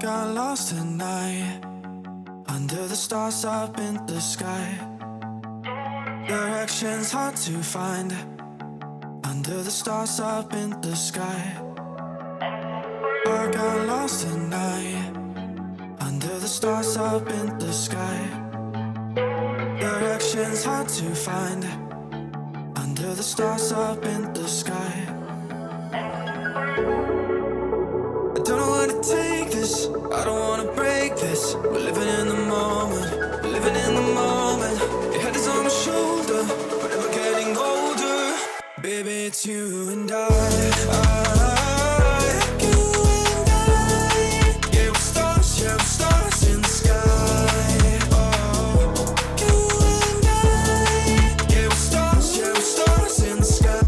got lost tonight under the stars up in the sky. Directions hard to find under the stars up in the sky. I got lost tonight under the stars up in the sky. Directions hard to find under the stars up in the sky. I don't know where to take this, I don't wanna break this. We're living in the moment, we're living in the moment. Your head is on my shoulder, but we're getting older. Baby, it's you and I. Yeah, we're stars in the sky. Oh, you and I. Yeah, we're stars in the sky.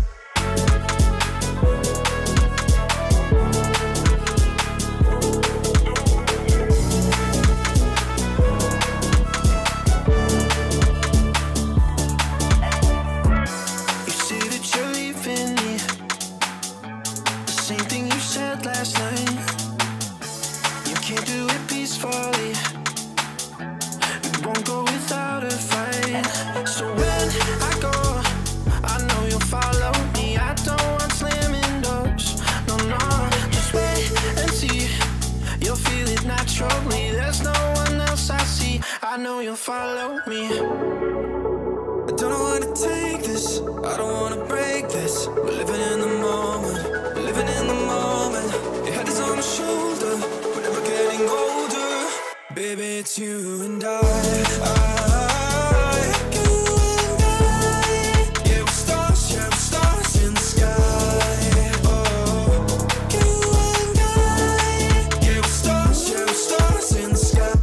Last night, you can't do it peacefully. You won't go without a fight. So when I go, I know you'll follow me. I don't want slamming doors. No, no, just wait and see. You'll feel it naturally. There's no one else I see. I know you'll follow me. I don't know where to take this, I don't wanna break this. We're living in the moment, we're living in the moment. Your head is on my shoulder, we're never getting older. Baby, it's you and I. You and I. Yeah, we're stars in the sky. Oh, you and I. Yeah, we're stars in the sky.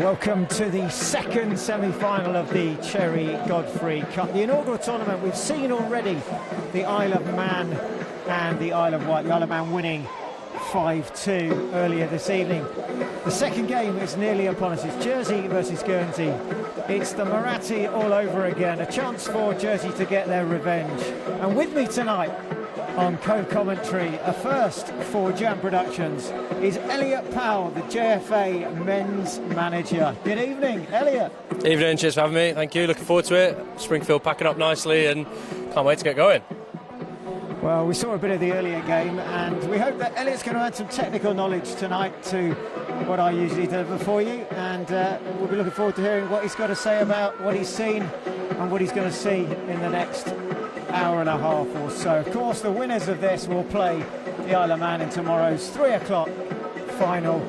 Welcome to the second semi-final of the Cherry Godfrey Cup, the inaugural tournament. We've seen already the Isle of Man and the Isle of Wight. The Isle of Man winning 5-2 earlier this evening. The second game is nearly upon us. It's Jersey versus Guernsey. It's the Marathi all over again. A chance for Jersey to get their revenge. And with me tonight on co-commentary, a first for Jam Productions, is Elliot Powell, the JFA men's manager. Good evening, Elliot. Evening, cheers for having me. Thank you, looking forward to it. Springfield packing up nicely and can't wait to get going. Well, we saw a bit of the earlier game and we hope that Elliot's going to add some technical knowledge tonight to what I usually deliver for you, and we'll be looking forward to hearing what he's got to say about what he's seen and what he's going to see in the next hour and a half or so. Of course, the winners of this will play the Isle of Man in tomorrow's 3 o'clock final,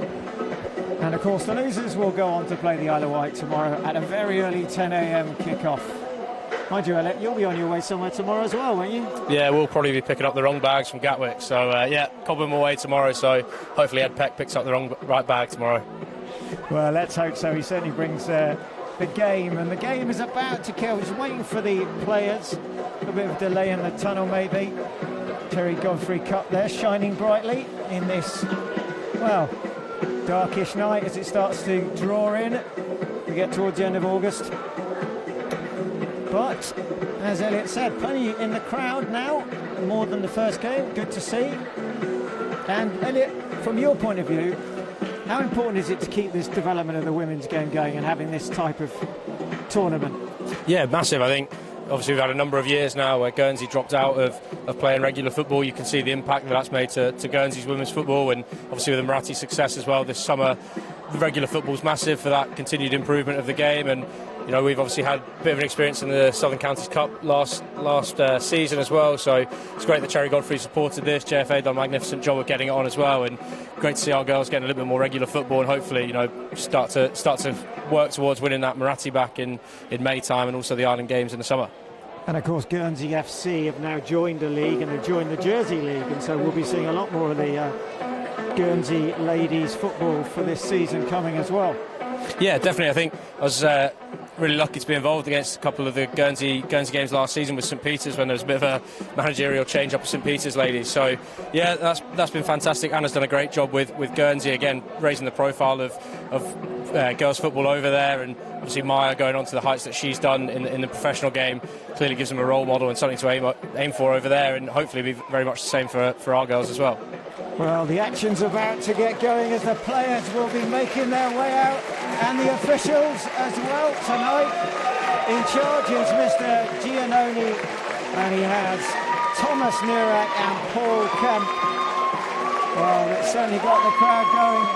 and of course the losers will go on to play the Isle of Wight tomorrow at a very early 10 a.m. kick-off. Mind you, Elliot, you'll be on your way somewhere tomorrow as well, won't you? Yeah, we'll probably be picking up the wrong bags from Gatwick, so yeah, cobbling my way tomorrow, so hopefully Ed Peck picks up the right bag tomorrow. Well, let's hope so. He certainly brings the game, and the game is about to kill. He's waiting for the players. A bit of a delay in the tunnel maybe. Cherry Godfrey Cup there, shining brightly in this, well, darkish night as it starts to draw in. We get towards the end of August. But, as Elliot said, plenty in the crowd now, more than the first game. Good to see. And Elliot, from your point of view, how important is it to keep this development of the women's game going and having this type of tournament? Yeah, massive. I think obviously we've had a number of years now where Guernsey dropped out of playing regular football. You can see the impact that's made to Guernsey's women's football, and obviously with the Marathi success as well this summer, the regular football's massive for that continued improvement of the game. And you know, we've obviously had a bit of an experience in the Southern Counties Cup last season as well, so it's great that Cherry Godfrey supported this. JFA done a magnificent job of getting it on as well, and great to see our girls getting a little bit more regular football and hopefully, you know, start to work towards winning that Marathi back in May time, and also the Island Games in the summer. And of course Guernsey FC have now joined the league, and they've joined the Jersey League, and so we'll be seeing a lot more of the Guernsey ladies football for this season coming as well. Yeah, definitely. I think I was really lucky to be involved against a couple of the Guernsey games last season with St Peter's, when there was a bit of a managerial change up with St Peter's ladies. So yeah, that's been fantastic. Anna's done a great job with Guernsey, again raising the profile of girls football over there, and obviously Maya going on to the heights that she's done in the professional game clearly gives them a role model and something to aim for over there, and hopefully be very much the same for our girls as well. Well, the action's about to get going as the players will be making their way out, and the officials as well tonight. In charge is Mr. Giannoni, and he has Thomas Nirak and Paul Kemp. Well, it's certainly got the crowd going.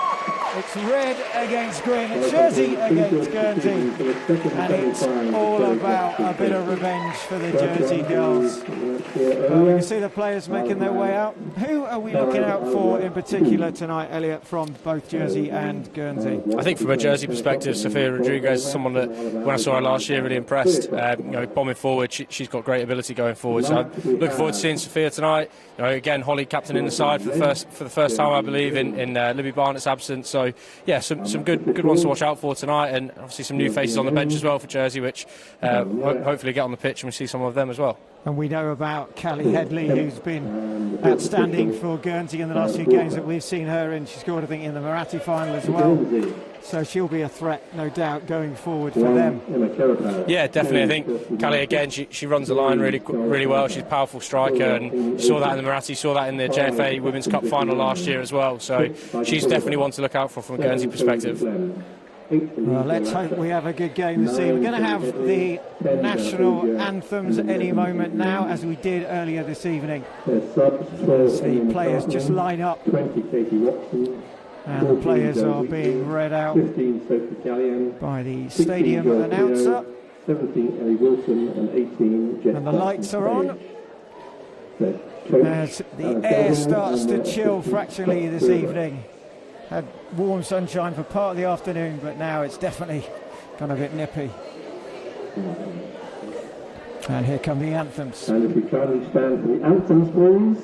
It's red against green, it's Jersey against Guernsey, and it's all about a bit of revenge for the Jersey girls. Well, we can see the players making their way out. Who are we looking out for in particular tonight, Elliot, from both Jersey and Guernsey? I think from a Jersey perspective, Sofia Rodriguez is someone that, when I saw her last year, really impressed. You know, bombing forward, she's got great ability going forward. So I'm looking forward to seeing Sofia tonight. You know, again, Holly captaining the side for the first time, I believe, in Libby Barnett's absence. So yeah, some good ones to watch out for tonight, and obviously some new faces on the bench as well for Jersey, which hopefully get on the pitch and we see some of them as well. And we know about Callie Headley, who's been outstanding for Guernsey in the last few games that we've seen her in. She scored, I think, in the Marathi final as well. So she'll be a threat, no doubt, going forward for them. Yeah, definitely. I think Callie, again, she runs the line really well. She's a powerful striker, and you saw that in the Marathi, saw that in the JFA Women's Cup final last year as well. So she's definitely one to look out for from a Guernsey perspective. Well, let's hope we have a good game this evening. We're going to have the national anthems any moment now, as we did earlier this evening. As the players just line up, and the players are being read out by the stadium announcer. And the lights are on as the air starts to chill fractionally this evening. Had warm sunshine for part of the afternoon, but now it's definitely gone a bit nippy. And here come the anthems. And if we kindly stand for the anthems, please.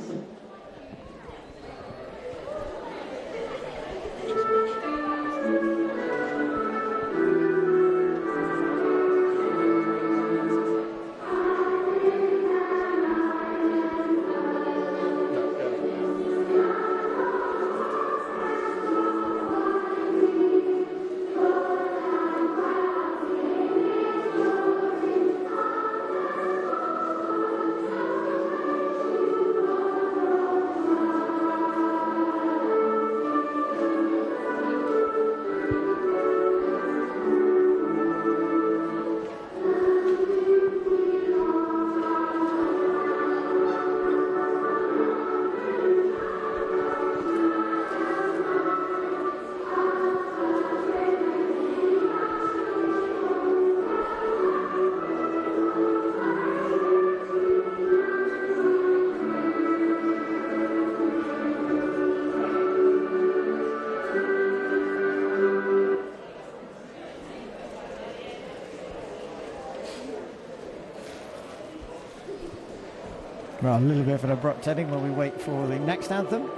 Well, a little bit of an abrupt ending while we wait for the next anthem.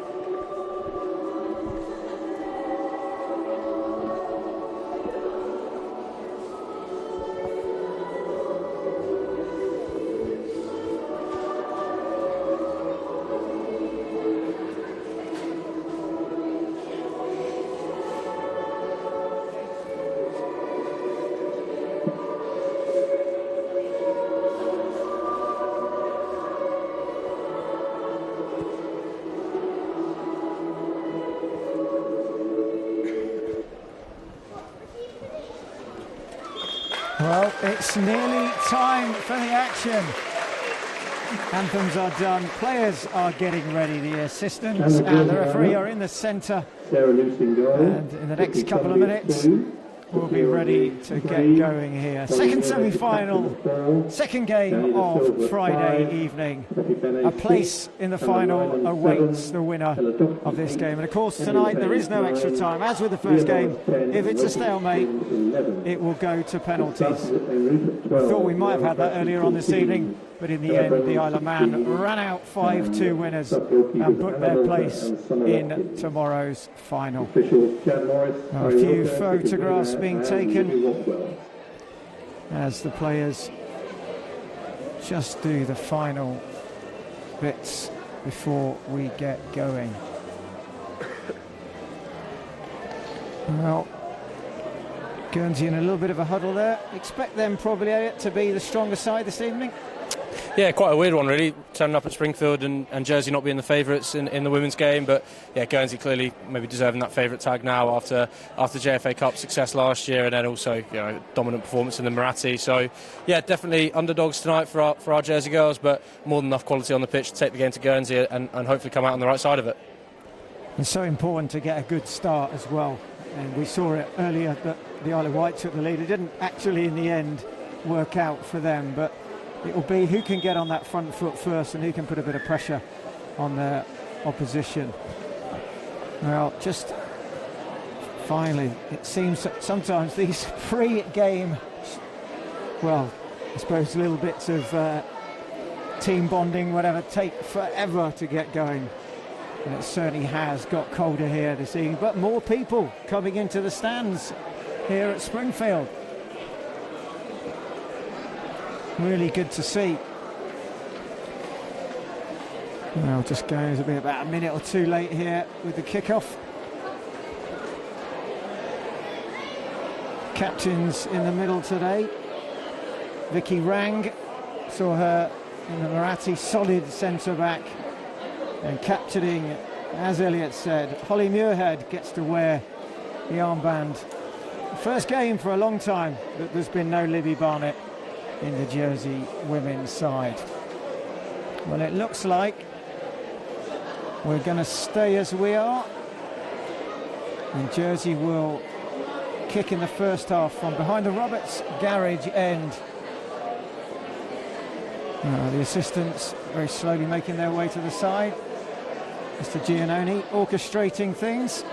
Well, it's nearly time for the action. Anthems are done, players are getting ready, the assistants and the referee are in the centre. And in the next couple of minutes, we'll be ready to get going here. Second semi-final, second game of Friday evening. A place in the final awaits the winner of this game. And of course, tonight there is no extra time. As with the first game, if it's a stalemate, it will go to penalties. We thought we might have had that earlier on this evening, but in the end, the Isle of Man ran out 5-2 winners and booked their place in tomorrow's final. A few photographs being taken as the players just do the final bits before we get going. Well, Guernsey in a little bit of a huddle there. Expect them probably, Elliot, to be the stronger side this evening. Yeah, quite a weird one really, turning up at Springfield and Jersey not being the favourites in the women's game, but yeah, Guernsey clearly maybe deserving that favourite tag now after JFA Cup success last year, and then also, you know, dominant performance in the Marathi. So yeah, definitely underdogs tonight for our Jersey girls, but more than enough quality on the pitch to take the game to Guernsey and hopefully come out on the right side of it. It's so important to get a good start as well, and we saw it earlier that the Isle of Wight took the lead. It didn't actually in the end work out for them, but it will be who can get on that front foot first and who can put a bit of pressure on their opposition. Well, just finally, it seems that sometimes these pre-game, well, I suppose little bits of team bonding, whatever, take forever to get going. And it certainly has got colder here this evening, but more people coming into the stands here at Springfield. Really good to see. Well, just going to be about a minute or two late here with the kickoff. Captains in the middle today. Vicky Rang, saw her in the Marathi, solid centre back. And captaining, as Elliot said, Holly Muirhead gets to wear the armband. First game for a long time that there's been no Libby Barnett in the Jersey women's side. Well, it looks like we're going to stay as we are, and Jersey will kick in the first half from behind the Roberts garage end. The assistants very slowly making their way to the side. Mr. Giannoni orchestrating things,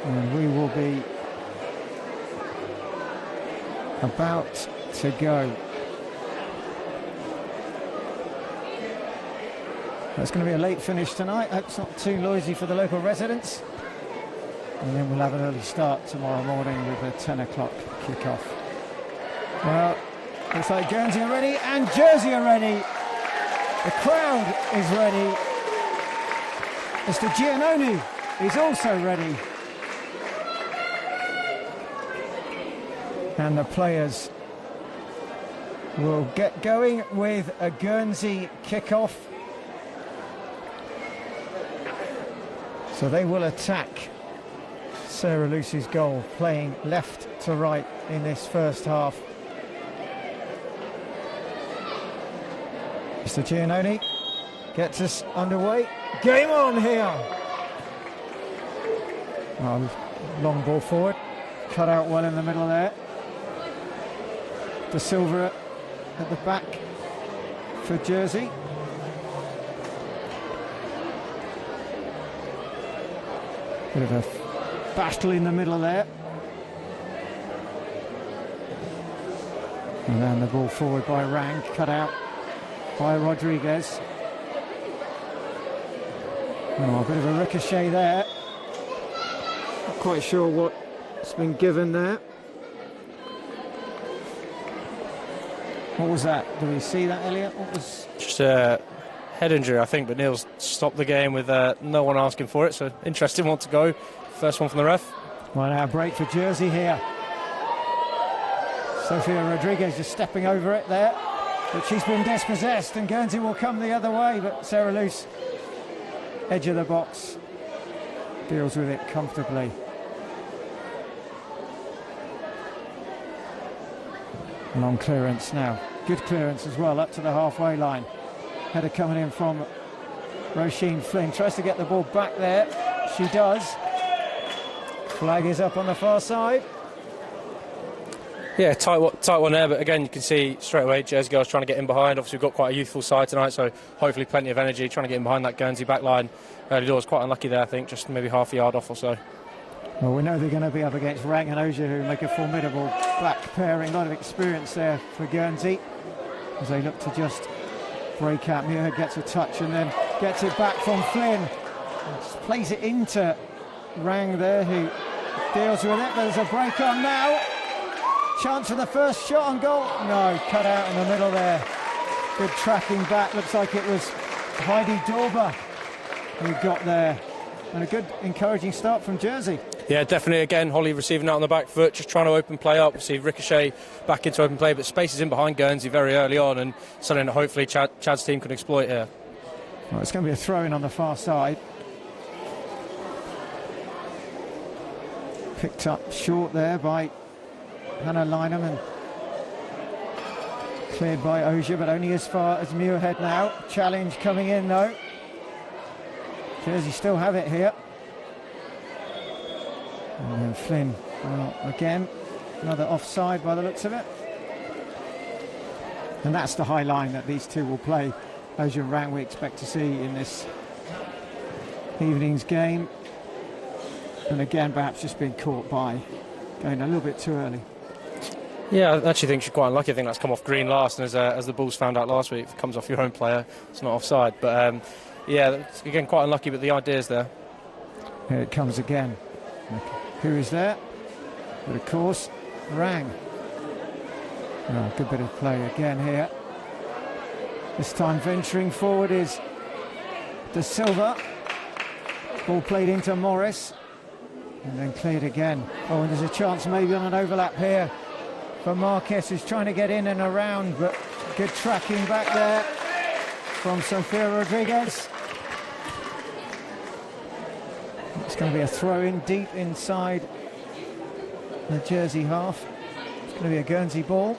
and we will be about to go. It's going to be a late finish tonight. Hope it's not too noisy for the local residents. And then we'll have an early start tomorrow morning with a 10 o'clock kick-off. Well, looks like Guernsey are ready and Jersey are ready. The crowd is ready. Mr. Giannoni is also ready. And the players will get going with a Guernsey kick-off. So they will attack Sarah Lucy's goal, playing left to right in this first half. Mr. Giannoni gets us underway. Game on here. Long ball forward, cut out well in the middle there. De Silva at the back for Jersey. Bit of a battle in the middle there. And then the ball forward by Rang, cut out by Rodriguez. Oh, a bit of a ricochet there. Not quite sure what's been given there. What was that? Do we see that, Elliot? What was... Just a head injury, I think, but Neil's stopped the game with no one asking for it, so interesting one to go. First one from the ref. 1 hour break for Jersey here. Sofia Rodriguez just stepping over it there, but she's been dispossessed and Guernsey will come the other way, but Sarah Luce, edge of the box, deals with it comfortably. Long clearance now, good clearance as well, up to the halfway line. Header coming in from Roisin Flynn, tries to get the ball back there, she does. Flag is up on the far side. Yeah, tight one there, but again, you can see straight away Jersey girls trying to get in behind. Obviously, we've got quite a youthful side tonight, so hopefully plenty of energy, trying to get in behind that Guernsey back line. Early doors, quite unlucky there, I think, just maybe half a yard off or so. Well, we know they're going to be up against Rang and Ogier, who make a formidable back pairing. A lot of experience there for Guernsey, as they look to just break out. Muirhead gets a touch and then gets it back from Flynn. Just plays it into Rang there, who deals with it. There's a break on now. Chance for the first shot on goal. No, cut out in the middle there. Good tracking back. Looks like it was Heidi Dorber who got there. And a good, encouraging start from Jersey. Yeah, definitely. Again, Holly receiving that on the back foot, just trying to open play up. See Ricochet back into open play, but space is in behind Guernsey very early on, and something that hopefully Chad's team can exploit here. Well, it's going to be a throw-in on the far side. Picked up short there by Hannah Lynham and cleared by Ogier, but only as far as Muirhead now. Challenge coming in though. Jersey still have it here. And then Flynn, well, again, another offside by the looks of it. And that's the high line that these two will play. Ogier and Rang we expect to see in this evening's game. And again, perhaps just being caught by going a little bit too early. Yeah, I actually think she's quite unlucky. I think that's come off green last, and as the Bulls found out last week, if it comes off your own player, it's not offside. But yeah, it's, again, quite unlucky, but the idea's there. Here it comes again. Who is there? But of course, Rang. Oh, good bit of play again here. This time venturing forward is De Silva. Ball played into Morris. And then cleared again. Oh, and there's a chance maybe on an overlap here for Marquez, who's trying to get in and around, but good tracking back there from Sofia Rodriguez. It's going to be a throw-in deep inside the Jersey half. It's going to be a Guernsey ball.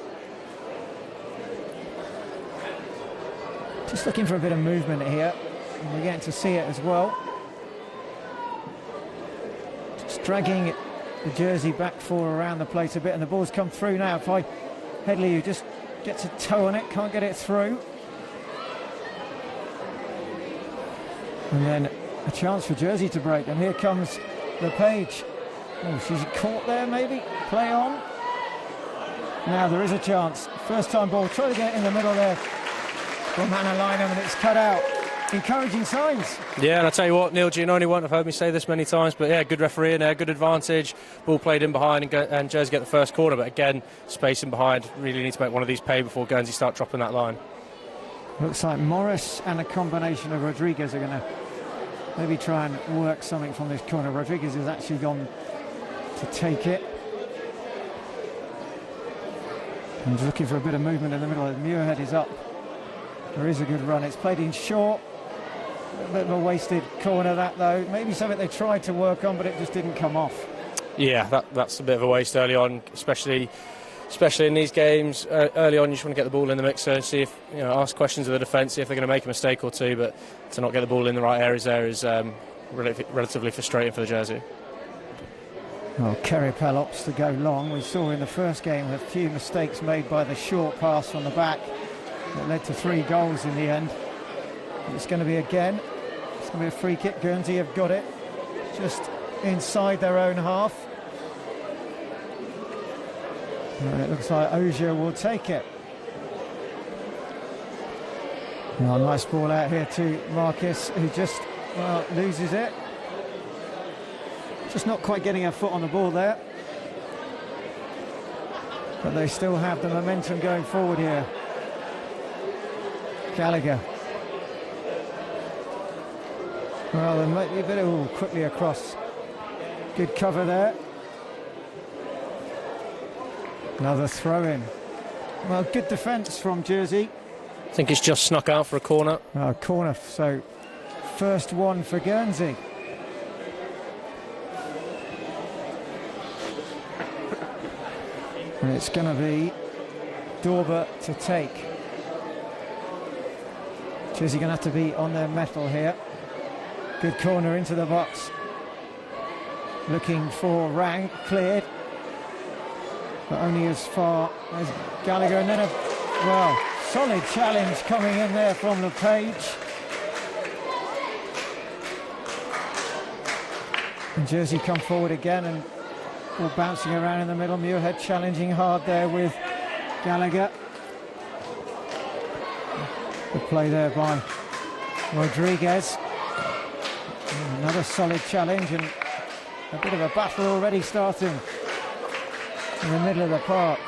Just looking for a bit of movement here, and we're getting to see it as well. Just dragging the Jersey back four around the place a bit, and the ball's come through now by Headley, who just gets a toe on it, can't get it through. And then a chance for Jersey to break, and here comes LePage. Oh, she's caught there maybe, play on. Now there is a chance, first time ball, try to get it in the middle there from Hannah Lynham, and it's cut out. Encouraging signs. Yeah, and I tell you what, Neil Giannoni won't have heard me say this many times, but yeah, good referee in there, good advantage. Ball played in behind, and Jersey get the first corner, but again, space in behind. Really need to make one of these pay before Guernsey start dropping that line. Looks like Morris and a combination of Rodriguez are going to maybe try and work something from this corner. Rodriguez has actually gone to take it. And just looking for a bit of movement in the middle. Muirhead is up. There is a good run. It's played in short. A bit of a wasted corner that though. Maybe something they tried to work on, but it just didn't come off. Yeah, that's a bit of a waste early on, especially in these games. Early on, you just want to get the ball in the mixer, see if, ask questions of the defence, see if they're going to make a mistake or two, but to not get the ball in the right areas there is relatively frustrating for the Jersey. Well, Kerry Pell opts to go long. We saw in the first game a few mistakes made by the short pass from the back that led to 3 goals in the end. It's going to be again. It's going to be a free kick. Guernsey have got it just inside their own half. And it looks like Ogier will take it. Oh, nice ball out here to Marcus, who just loses it. Just not quite getting a foot on the ball there. But they still have the momentum going forward here. Gallagher. Well, there might be a bit of quickly across. Good cover there. Another throw in. Well, good defence from Jersey. I think it's just snuck out for a corner. Corner, so first one for Guernsey. And it's going to be Dorber to take. Jersey going to have to be on their mettle here. Good corner into the box. Looking for Rang, cleared. But only as far as Gallagher, and then solid challenge coming in there from LePage. And Jersey come forward again and all bouncing around in the middle. Muirhead challenging hard there with Gallagher. Good play there by Rodriguez. And another solid challenge, and a bit of a battle already starting in the middle of the park.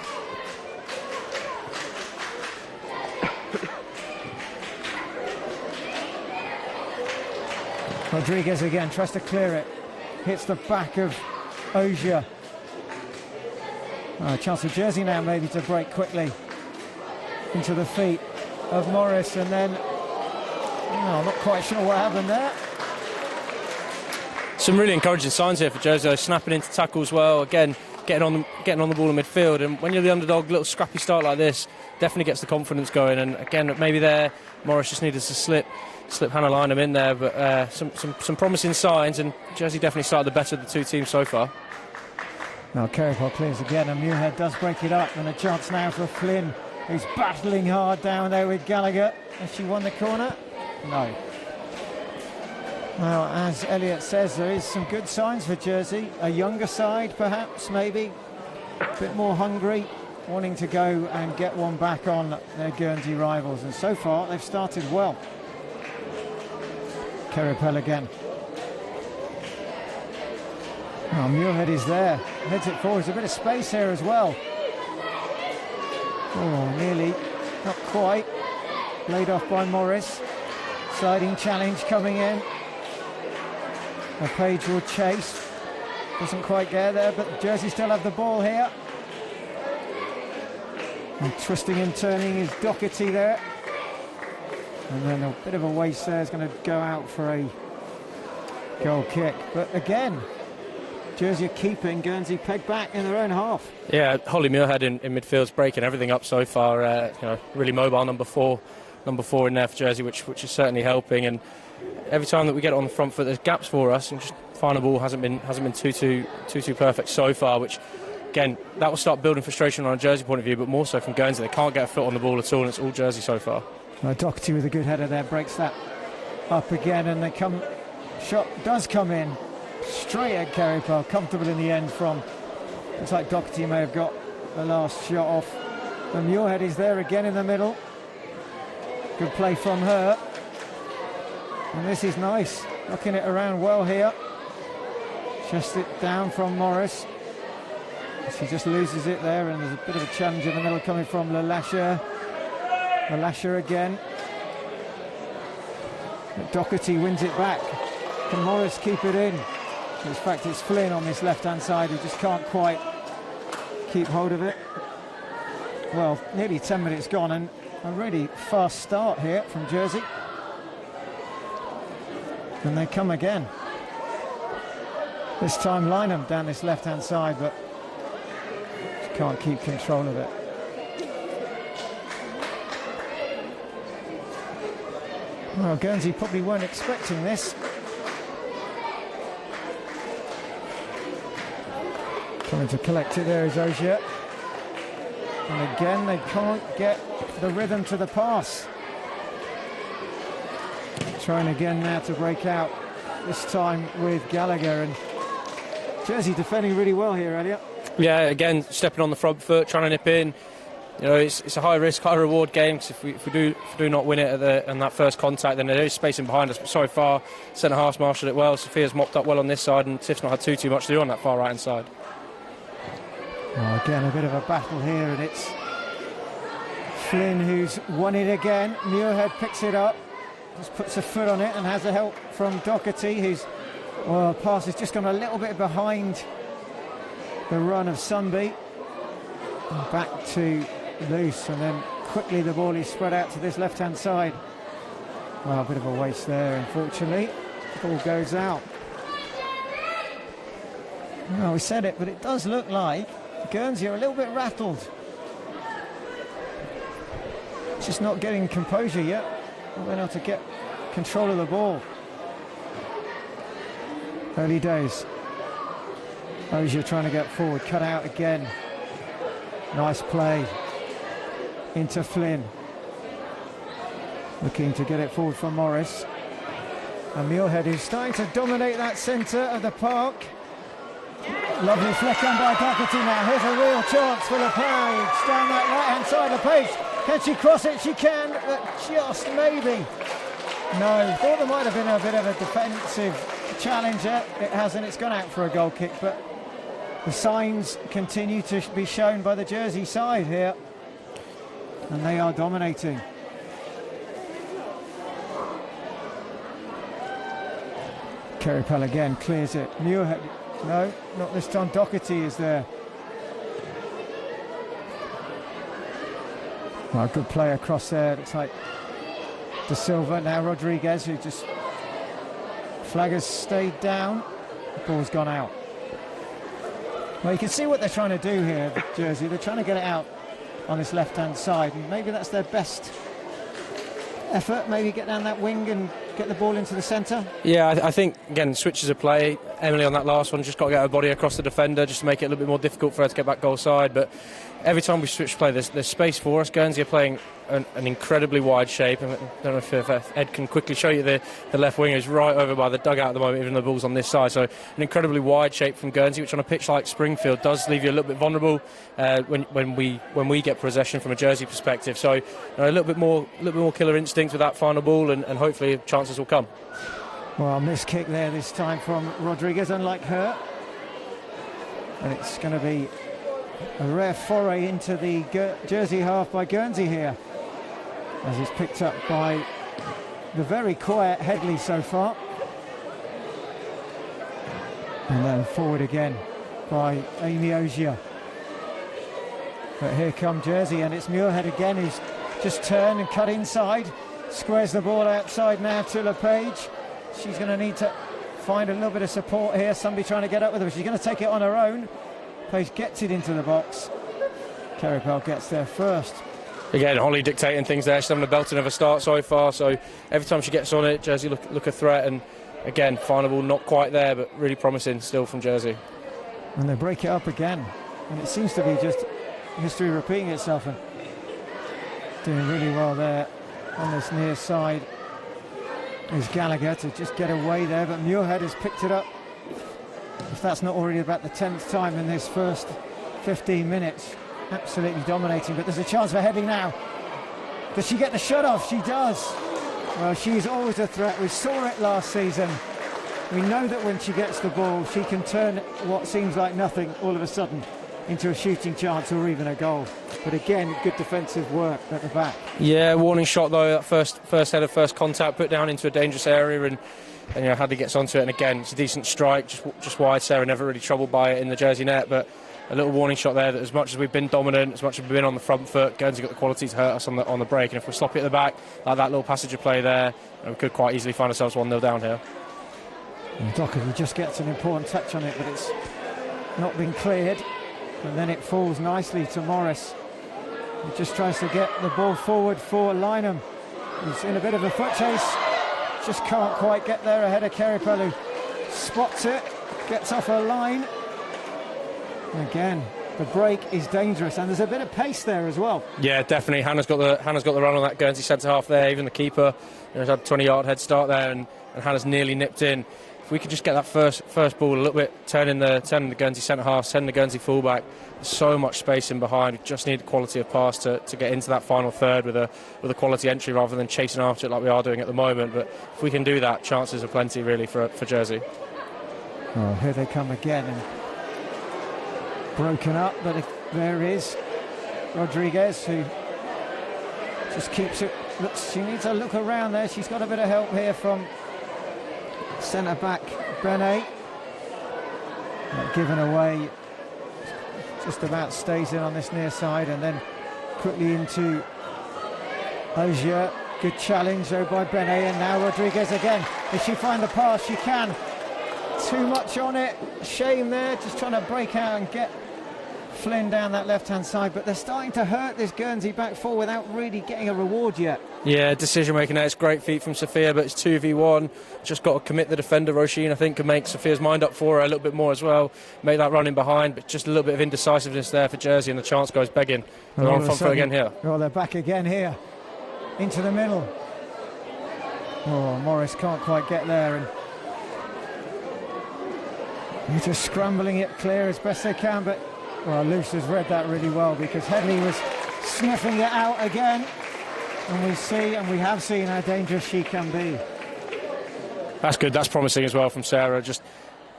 Rodriguez again tries to clear it, hits the back of Ogier. A chance for Jersey now maybe to break quickly into the feet of Morris, and then I'm not quite sure what happened there. Some really encouraging signs here for Jersey, snapping into tackles well, again getting on the ball in midfield, and when you're the underdog, little scrappy start like this definitely gets the confidence going. And again, maybe there Morris just needed to slip Hannah Lynham in there, but some promising signs, and Jersey definitely started the better of the two teams so far. Now Kerrypole clears again, and Muirhead does break it up, and a chance now for Flynn, who's battling hard down there with Gallagher. Has she won the corner? No. Well, as Elliot says, there is some good signs for Jersey. A younger side, perhaps, maybe. A bit more hungry, wanting to go and get one back on their Guernsey rivals. And so far, they've started well. Kerrypole again. Oh, Muirhead is there. Heads it forward. There's a bit of space here as well. Oh, nearly. Not quite. Laid off by Morris. Sliding challenge coming in. LePage will chase. Doesn't quite get there, but Jersey still have the ball here. And twisting and turning is Doherty there. And then a bit of a waste there is going to go out for a goal kick. But again, Jersey are keeping Guernsey pegged back in their own half. Yeah, Holly Muirhead in midfield's breaking everything up so far. Really mobile number four in there for Jersey, which is certainly helping. And every time that we get it on the front foot, there's gaps for us, and just final ball hasn't been too perfect so far. Which again, that will start building frustration on a Jersey point of view, but more so from Guernsey. They can't get a foot on the ball at all, and it's all Jersey so far. Doherty with a good header there, breaks that up again, and shot does come in straight at Kerrypole, comfortable in the end from, looks like Doherty may have got the last shot off. And Muirhead is there again in the middle. Good play from her. And this is nice, knocking it around well here. Just it down from Morris. She just loses it there, and there's a bit of a challenge in the middle coming from Lalasher. Lalasher again. But Doherty wins it back. Can Morris keep it in? In fact, it's Flynn on this left-hand side who just can't quite keep hold of it. Well, nearly 10 minutes gone, and a really fast start here from Jersey. And they come again. This time Lynham down this left-hand side, but just can't keep control of it. Well, Guernsey probably weren't expecting this. Coming to collect it there is Ogier. And again, they can't get the rhythm to the pass. Trying again now to break out, this time with Gallagher. And Jersey defending really well here, Elliot. Yeah, again, stepping on the front foot, trying to nip in. You know, it's a high risk, high reward game, because if we do not win it on that first contact, then there is spacing behind us. But so far, centre half's marshalled it well. Sophia's mopped up well on this side, and Tiff's not had too much to do on that far right hand side. Well, again, a bit of a battle here, and it's Flynn who's won it again. Muirhead picks it up, just puts a foot on it, and has the help from Doherty, whose pass has just gone a little bit behind the run of Sunby. And back to loose, and then quickly the ball is spread out to this left-hand side. Well, a bit of a waste there, unfortunately. The ball goes out. Well, we said it, but it does look like Guernsey are a little bit rattled. Just not getting composure yet. Not being able to get control of the ball. Early days. Ozier trying to get forward, cut out again. Nice play into Flynn. Looking to get it forward from Morris. And Muirhead is starting to dominate that centre of the park. Lovely flick on by Doherty now. Here's a real chance for LePage down that right-hand side. LePage, can she cross it? She can, but just maybe. No, thought there might have been a bit of a defensive challenge there. It hasn't. It's gone out for a goal kick, but the signs continue to be shown by the Jersey side here, and they are dominating. Kerrypel again clears it. Muirhead, no, not this time. Doherty is there. Well, good play across there. Looks like De Silva, now Rodriguez, who just flag has stayed down. The ball's gone out. Well, you can see what they're trying to do here, Jersey. They're trying to get it out on this left-hand side, and maybe that's their best effort. Maybe get down that wing and get the ball into the centre. Yeah, I think, again, switches of play. Emily on that last one just got to get her body across the defender just to make it a little bit more difficult for her to get back goal side. But every time we switch play, there's space for us. Guernsey are playing an incredibly wide shape. I don't know if Ed can quickly show you the left wing is right over by the dugout at the moment, even though the ball's on this side. So an incredibly wide shape from Guernsey, which on a pitch like Springfield does leave you a little bit vulnerable when we get possession from a Jersey perspective. So a little bit more killer instinct with that final ball, and hopefully chances will come. Well, missed kick there this time from Rodriguez, unlike her. And it's going to be a rare foray into the Jersey half by Guernsey here, as it's picked up by the very quiet Headley so far. And then forward again by Amy Ozier. But here come Jersey, and it's Muirhead again, who's just turned and cut inside. Squares the ball outside now to LePage. She's going to need to find a little bit of support here. Somebody trying to get up with her. She's going to take it on her own. Page gets it into the box. Kerrypel gets there first. Again, Holly dictating things there. She's having a belting of a start so far. So every time she gets on it, Jersey look a threat. And again, final ball not quite there, but really promising still from Jersey. And they break it up again. And it seems to be just history repeating itself. And doing really well there on this near side is Gallagher to just get away there, but Muirhead has picked it up. If that's not already about the 10th time in this first 15 minutes, absolutely dominating. But there's a chance for Headley now. Does she get the shot off? She does. Well, she's always a threat. We saw it last season. We know that when she gets the ball, she can turn what seems like nothing all of a sudden into a shooting chance or even a goal. But again, good defensive work at the back. Yeah, warning shot though, that first header, first contact, put down into a dangerous area, and Hadley gets onto it, and again, it's a decent strike, just wide. Sarah never really troubled by it in the Jersey net, but a little warning shot there that as much as we've been dominant, as much as we've been on the front foot, Guernsey got the quality to hurt us on the break, and if we stop it at the back, like that little passage of play there, we could quite easily find ourselves 1-0 down here. And Doherty just gets an important touch on it, but it's not been cleared. And then it falls nicely to Morris. He just tries to get the ball forward for Lynham. He's in a bit of a foot chase. Just can't quite get there ahead of Kerrypel, who spots it, gets off her line. And again, the break is dangerous, and there's a bit of pace there as well. Yeah, definitely. Hannah's got the run on that Guernsey centre half there. Even the keeper has had a 20-yard head start there, and Hannah's nearly nipped in. we could just get that first ball a little bit, turning the Guernsey centre half, sending the Guernsey fullback. There's so much space in behind. We just need the quality of pass to get into that final third with a quality entry rather than chasing after it like we are doing at the moment. But if we can do that, chances are plenty really for Jersey. Oh, here they come again, and broken up, but there is Rodriguez, who just keeps it. Looks, she needs a look around there. She's got a bit of help here from centre back Benet. Given away, just about stays in on this near side, and then quickly into Ogier. Good challenge though by Benet, and now Rodriguez again. If she find the pass, she can. Too much on it. Shame there, just trying to break out and get Flynn down that left-hand side, but they're starting to hurt this Guernsey back four without really getting a reward yet. Yeah, decision-making there. It's great feet from Sophia, but it's 2v1. Just got to commit the defender. Roisin, I think, can make Sophia's mind up for her a little bit more as well. Make that run in behind, but just a little bit of indecisiveness there for Jersey, and the chance goes begging. They're on front foot again here. Oh, they're back again here. Into the middle. Oh, Morris can't quite get there, and they're just scrambling it clear as best they can, but well, Luce has read that really well, because Headley was sniffing it out again, and we have seen how dangerous she can be. That's good, that's promising as well from Sarah. Just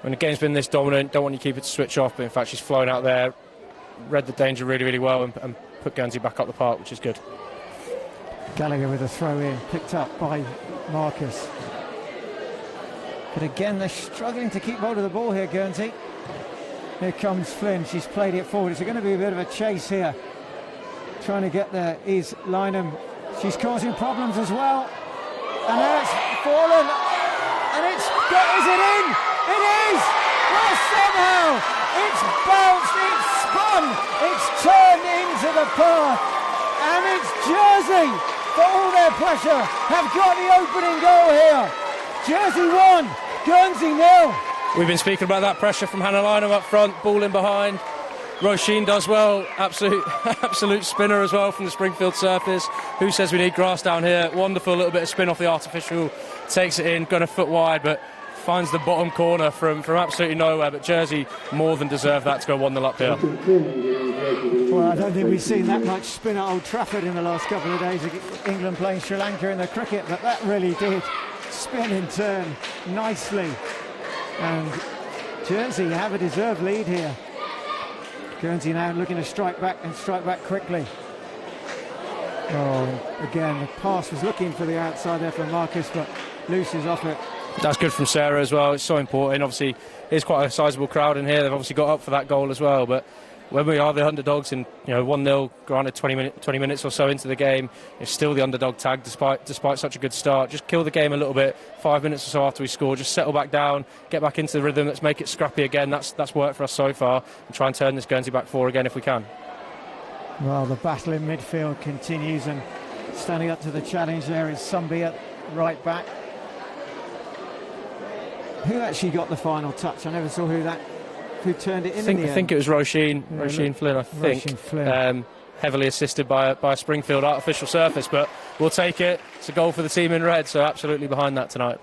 when the game's been this dominant, don't want you to keep it to switch off, but in fact she's flown out there, read the danger really, really well, and put Guernsey back up the park, which is good. Gallagher with a throw in, picked up by Marcus. But again, they're struggling to keep hold of the ball here, Guernsey. Here comes Flynn, she's played it forward. It's going to be a bit of a chase here. Trying to get there is Lynham. She's causing problems as well. And now it's fallen. And is it in? It is! Well, somehow it's bounced, it's spun, it's turned into the path. And it's Jersey, for all their pressure, have got the opening goal here. Jersey 1, Guernsey 0. We've been speaking about that pressure from Hannah Lynham up front, ball in behind. Roisin does well, absolute spinner as well from the Springfield surface. Who says we need grass down here? Wonderful little bit of spin off the artificial, takes it in, gone a foot wide, but finds the bottom corner from absolutely nowhere. But Jersey more than deserve that to go 1-0 up here. Well, I don't think we've seen that much spin at Old Trafford in the last couple of days. England playing Sri Lanka in the cricket, but that really did spin and turn nicely. And Jersey have a deserved lead here. Guernsey now looking to strike back and strike back quickly. Oh, again, the pass was looking for the outside there from Marcus, but Luce is off it. That's good from Sarah as well. It's so important. Obviously, there's quite a sizable crowd in here. They've obviously got up for that goal as well, but when we are the underdogs and 1-0, granted 20 minutes or so into the game, it's still the underdog tag despite such a good start. Just kill the game a little bit, 5 minutes or so after we score, just settle back down, get back into the rhythm, let's make it scrappy again. That's worked for us so far, and try and turn this Guernsey back four again if we can. Well, the battle in midfield continues, and standing up to the challenge there is Sumby at right back. Who actually got the final touch? I never saw who turned it in the end. I think it was Roisin Flynn, I think. Roisin Flynn. Heavily assisted by a Springfield artificial surface, but we'll take it. It's a goal for the team in red, so absolutely behind that tonight.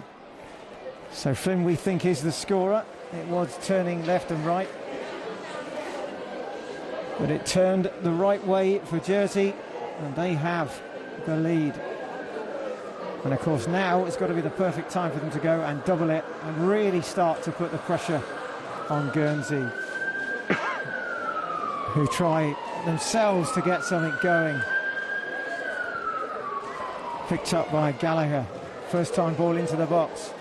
So Flynn, we think, is the scorer. It was turning left and right, but it turned the right way for Jersey, and they have the lead. And of course now it's got to be the perfect time for them to go and double it and really start to put the pressure on Guernsey, who try themselves to get something going. Picked up by Gallagher. First time ball into the box.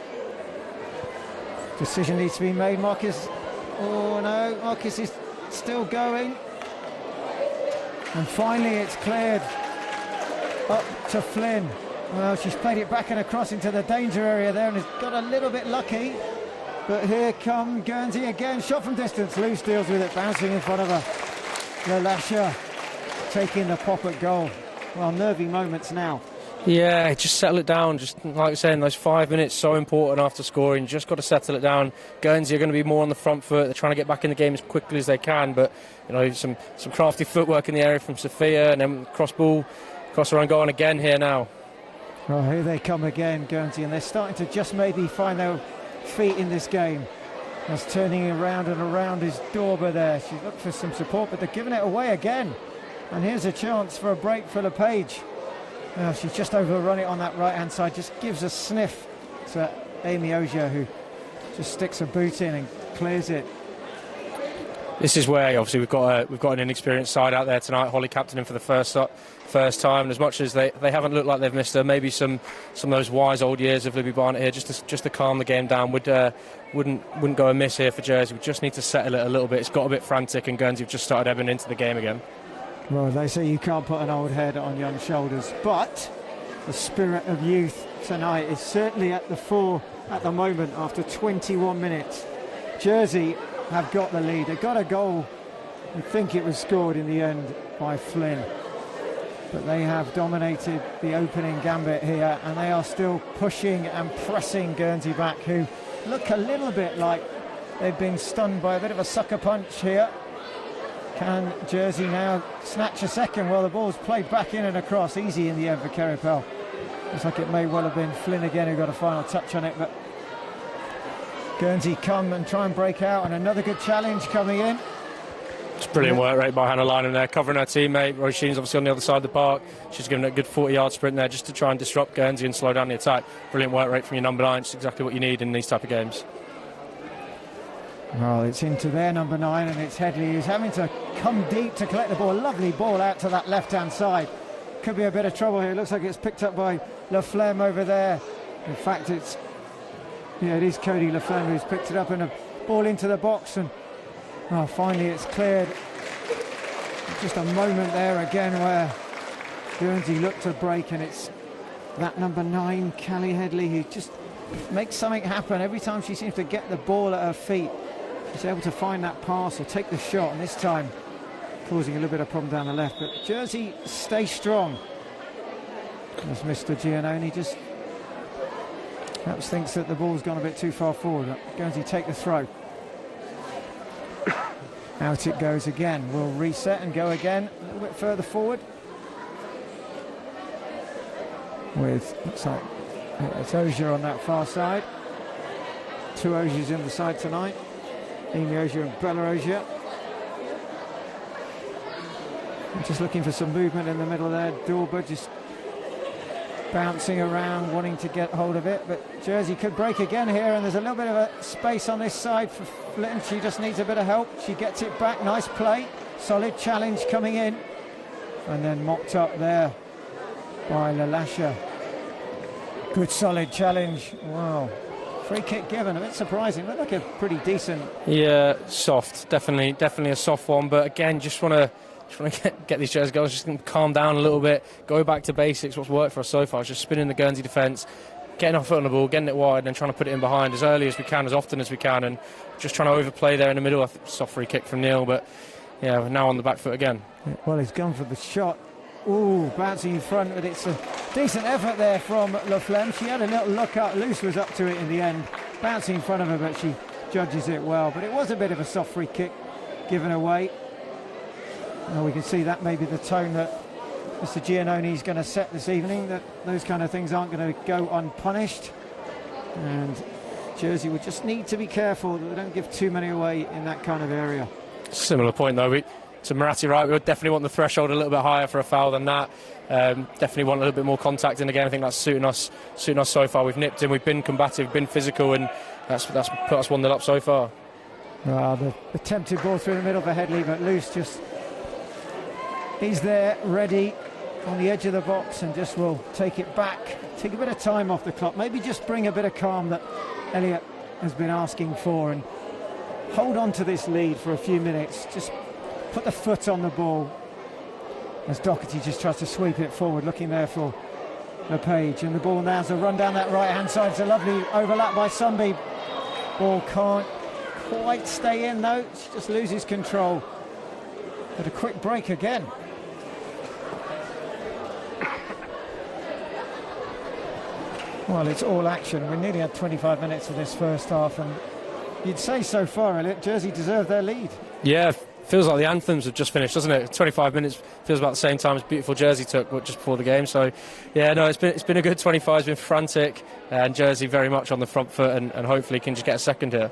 Decision needs to be made. Marcus, oh no, Marcus is still going. And finally it's cleared up to Flynn. Well, she's played it back and across into the danger area there and has got a little bit lucky. But here come Guernsey again, shot from distance. Luce deals with it, bouncing in front of her. Lalasha taking the pop at goal. Well, nervy moments now. Yeah, just settle it down. Just like I was saying, those 5 minutes so important after scoring. Just got to settle it down. Guernsey are going to be more on the front foot. They're trying to get back in the game as quickly as they can. But some crafty footwork in the area from Sophia, and then cross around goal, and again here now. Well, here they come again, Guernsey, and they're starting to just maybe find their feet in this game. Just turning around and around is Dorber there. She looked for some support, but they're giving it away again. And here's a chance for a break for LePage. Now she's just overrun it on that right-hand side. Just gives a sniff to Amy Ogier, who just sticks a boot in and clears it. This is where obviously we've got an inexperienced side out there tonight. Holly captaining for the first time. And as much as they haven't looked like they've missed her, maybe some of those wise old years of Libby Barnett here, just to calm the game down, wouldn't go amiss here for Jersey. We just need to settle it a little bit. It's got a bit frantic, and Guernsey have just started ebbing into the game again. Well, they say you can't put an old head on young shoulders, but the spirit of youth tonight is certainly at the fore at the moment after 21 minutes. Jersey have got the lead. They got a goal. I think it was scored in the end by Flynn. But they have dominated the opening gambit here, and they are still pushing and pressing Guernsey back, who look a little bit like they've been stunned by a bit of a sucker punch here. Can Jersey now snatch a second? Well, the ball's played back in and across. Easy in the end for Kerry Pell. Looks like it may well have been Flynn again who got a final touch on it, but Guernsey come and try and break out, and another good challenge coming in. It's brilliant work rate by Hannah Lynham there, covering her teammate. Roisin's obviously on the other side of the park. She's given it a good 40-yard sprint there just to try and disrupt Guernsey and slow down the attack. Brilliant work rate from your number 9. It's exactly what you need in these type of games. Well, it's into their number 9, and it's Headley who's having to come deep to collect the ball. Lovely ball out to that left-hand side. Could be a bit of trouble here. It looks like it's picked up by Laflemme over there. In fact, it is Cody Laflemme who's picked it up, and a ball into the box, and finally it's cleared. Just a moment there again where Guernsey looked to break, and it's that number 9, Callie Headley, who just makes something happen. Every time she seems to get the ball at her feet, she's able to find that pass or take the shot, and this time causing a little bit of problem down the left. But Jersey stay strong, as Mr. Giannoni just perhaps thinks that the ball's gone a bit too far forward. Guernsey take the throw. Out it goes again. We'll reset and go again a little bit further forward. With, looks like it's Ogier on that far side. 2 Ogiers in the side tonight. Amy Ogier and Bella Ogier. Just looking for some movement in the middle there. Dorber just bouncing around, wanting to get hold of it, but Jersey could break again here, and there's a little bit of a space on this side for Flynn. She just needs a bit of help. She gets it back. Nice play. Solid challenge coming in, and then mopped up there by Lalasha. Good solid challenge. Wow. Free kick given. A bit surprising. Looked like a pretty decent. Yeah, soft. Definitely a soft one. But again, just want to get these Jersey goals, just calm down a little bit, go back to basics. What's worked for us so far is just spinning the Guernsey defence, getting our foot on the ball, getting it wide, and trying to put it in behind as early as we can, as often as we can, and just trying to overplay there in the middle. Soft free kick from Neil, but yeah, we're now on the back foot again. Well, he's gone for the shot. Ooh, bouncing in front, but it's a decent effort there from Laflemme. She had a little look up. Luce was up to it in the end, bouncing in front of her, but she judges it well. But it was a bit of a soft free kick given away. Well, we can see that maybe the tone that Mr. Giannoni is going to set this evening, that those kind of things aren't going to go unpunished. And Jersey would just need to be careful that they don't give too many away in that kind of area. Similar point, though. To Marathi, right, we would definitely want the threshold a little bit higher for a foul than that. Definitely want a little bit more contact in the game. I think that's suiting us so far. We've nipped in, we've been combative, been physical, and that's put us 1-0 up so far. The attempted ball through the middle for Headley, but Luce just... he's there, ready, on the edge of the box, and just will take it back. Take a bit of time off the clock. Maybe just bring a bit of calm that Elliott has been asking for, and hold on to this lead for a few minutes. Just put the foot on the ball as Doherty just tries to sweep it forward, looking there for LePage. And the ball now is a run down that right-hand side. It's a lovely overlap by Sunby. Ball can't quite stay in, though. She just loses control. But a quick break again. Well, it's all action. We nearly had 25 minutes of this first half, and you'd say so far, Elliot, Jersey deserved their lead. Yeah, feels like the anthems have just finished, doesn't it? 25 minutes feels about the same time as beautiful Jersey took, but just before the game. So, yeah, no, it's been a good 25. It's been frantic, and Jersey very much on the front foot, and hopefully can just get a second here.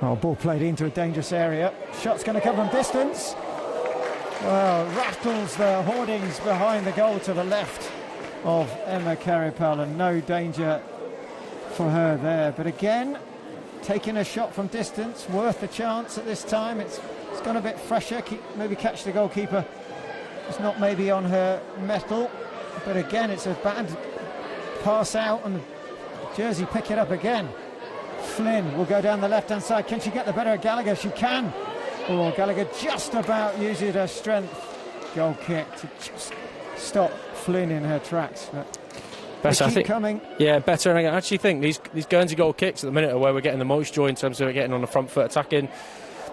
Oh, ball played into a dangerous area. Shot's going to come from distance. Well, rattles the hoardings behind the goal to the left of Emma Caripel, and no danger for her there. But again, taking a shot from distance, worth the chance at this time. It's gone a bit fresher, maybe catch the goalkeeper. It's not maybe on her mettle, but again, it's a bad pass out, and Jersey pick it up again. Flynn will go down the left-hand side. Can she get the better of Gallagher? She can. Oh, Gallagher just about uses her strength. Goal kick to just stop Flynn in her tracks. But Better, I think. Coming. Yeah, better. And I actually think these Guernsey goal kicks at the minute are where we're getting the most joy in terms of getting on the front foot attacking.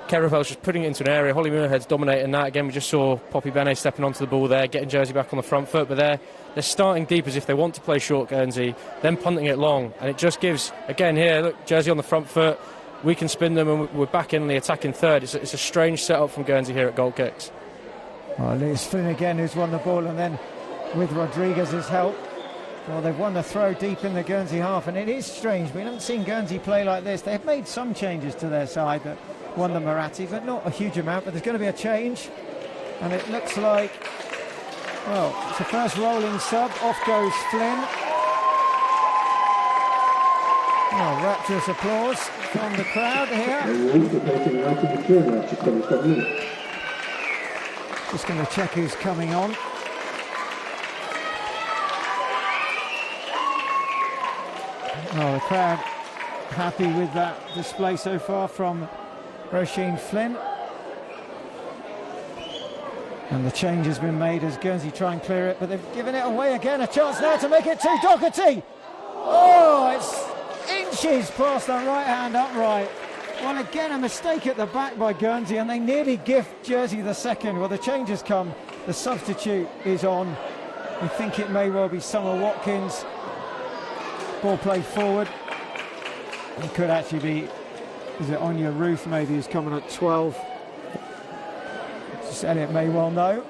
Kerrivel's just putting it into an area. Holly Muirhead's dominating that. Again, we just saw Poppy Benet stepping onto the ball there, getting Jersey back on the front foot. But they're starting deep as if they want to play short Guernsey, then punting it long. And it just gives, again here, look, Jersey on the front foot. We can spin them, and we're back in the attacking third. It's a strange setup from Guernsey here at goal kicks. Well, it's Flynn again who's won the ball, and then with Rodriguez's help, well, they've won the throw deep in the Guernsey half, and it is strange. We haven't seen Guernsey play like this. They've made some changes to their side that won the Marathi, but not a huge amount. But there's going to be a change, and it looks like, well, it's the first rolling sub. Off goes Flynn. Oh, rapturous applause from the crowd here. Just going to check who's coming on. Oh, the crowd happy with that display so far from Roisin Flynn. And the change has been made as Guernsey try and clear it, but they've given it away again. A chance now to make it 2. Doherty! Oh, it's inches past the right-hand upright. Well, again, a mistake at the back by Guernsey, and they nearly gift Jersey the second. Well, the change has come. The substitute is on. We think it may well be Summer Watkins. Ball played forward. It could actually be, is it Anya Ruth maybe, who's coming at 12? Elliot may well know.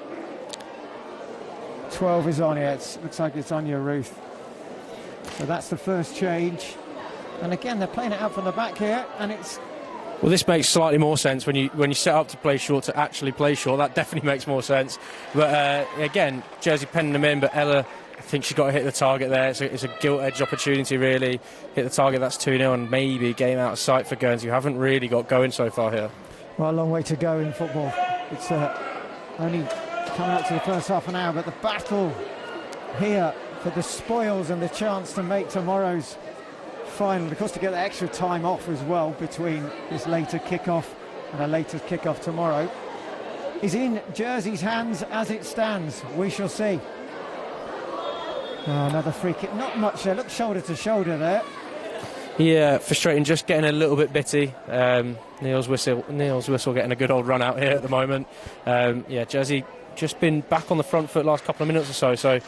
12 is Anya. It looks like it's Anya Ruth. So that's the first change. And again, they're playing it out from the back here, and it's... Well, this makes slightly more sense when you set up to play short to actually play short. That definitely makes more sense. But again, Jersey penning them in, but Ella, I think she's got to hit the target there. It's a gilt-edged opportunity, really. Hit the target, that's 2-0, and maybe game out of sight for Guernsey, who haven't really got going so far here. Well, a long way to go in football. It's only coming up to the first half an hour, but the battle here for the spoils and the chance to make tomorrow's final, of course, to get the extra time off as well between this later kick-off and a later kick-off tomorrow, is in Jersey's hands as it stands. We shall see. Oh, another free kick. Not much there. Look, shoulder to shoulder there. Yeah, frustrating, just getting a little bit bitty. Neil's whistle getting a good old run out here at the moment. Yeah, Jersey just been back on the front foot last couple of minutes or so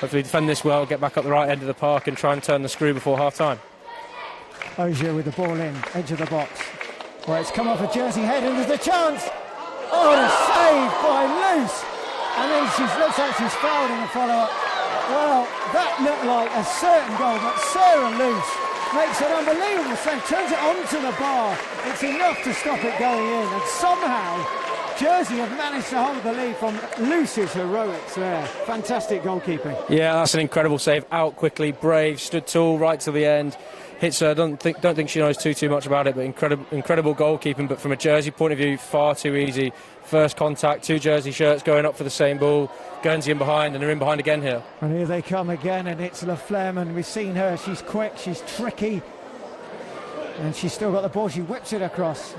hopefully defend this well, get back up the right end of the park and try and turn the screw before half-time. Ogier with the ball in, edge of the box. Well, it's come off a Jersey head, and there's a chance! Oh, a save by Luce! And then looks like she's fouled in the follow-up. Well, that looked like a certain goal, but Sarah Luce makes an unbelievable save, turns it onto the bar. It's enough to stop it going in, and somehow Jersey have managed to hold the lead from Luce's heroics there. Fantastic goalkeeping. Yeah, that's an incredible save. Out quickly, brave, stood tall right to the end. Hits her. Don't think she knows too much about it, but incredible goalkeeping. But from a Jersey point of view, far too easy. First contact, 2 Jersey shirts going up for the same ball. Guernsey in behind, and they're in behind again here. And here they come again, and it's Laflemme, and we've seen her. She's quick, she's tricky, and she's still got the ball. She whips it across.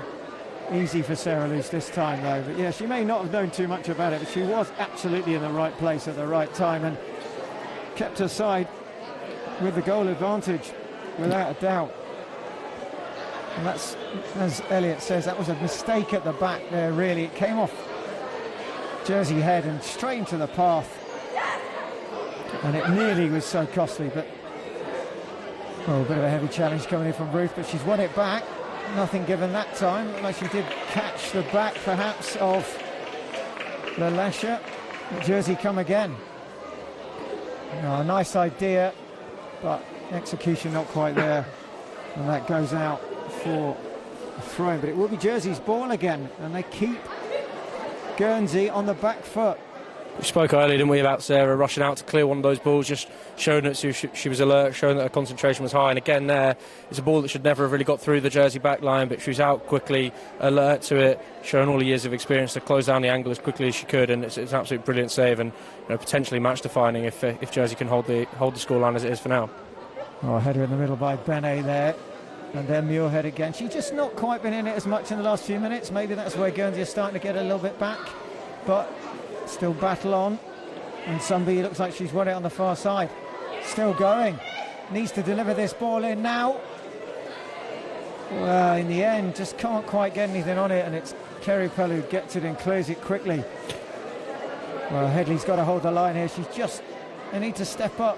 Easy for Sarah Luce this time, though. But yeah, she may not have known too much about it, but she was absolutely in the right place at the right time and kept her side with the goal advantage, without a doubt. And that's, as Elliot says, that was a mistake at the back there, really. It came off Jersey head and straight into the path. And it nearly was so costly, but... Oh, a bit of a heavy challenge coming in from Ruth, but she's won it back. nothing given that time. Looked like she did catch the back, perhaps, of Lalesha. Jersey come again. A nice idea, but execution not quite there. And that goes out for a throw. But it will be Jersey's ball again, and they keep Guernsey on the back foot. We spoke earlier, didn't we, about Sarah rushing out to clear one of those balls, just showing that she was alert, showing that her concentration was high. And again, there is a ball that should never have really got through the Jersey back line, but she was out quickly, alert to it, showing all the years of experience to close down the angle as quickly as she could. And it's an absolutely brilliant save, and potentially match defining if Jersey can hold the scoreline as it is for now. Oh, header in the middle by Benet there. And then Muirhead again. She's just not quite been in it as much in the last few minutes. Maybe that's where Guernsey is starting to get a little bit back. But still battle on. And Sumby looks like she's won it on the far side. Still going. Needs to deliver this ball in now. Well, in the end, just can't quite get anything on it. And it's Kerry Pell who gets it and clears it quickly. Well, Headley's got to hold the line here. They need to step up.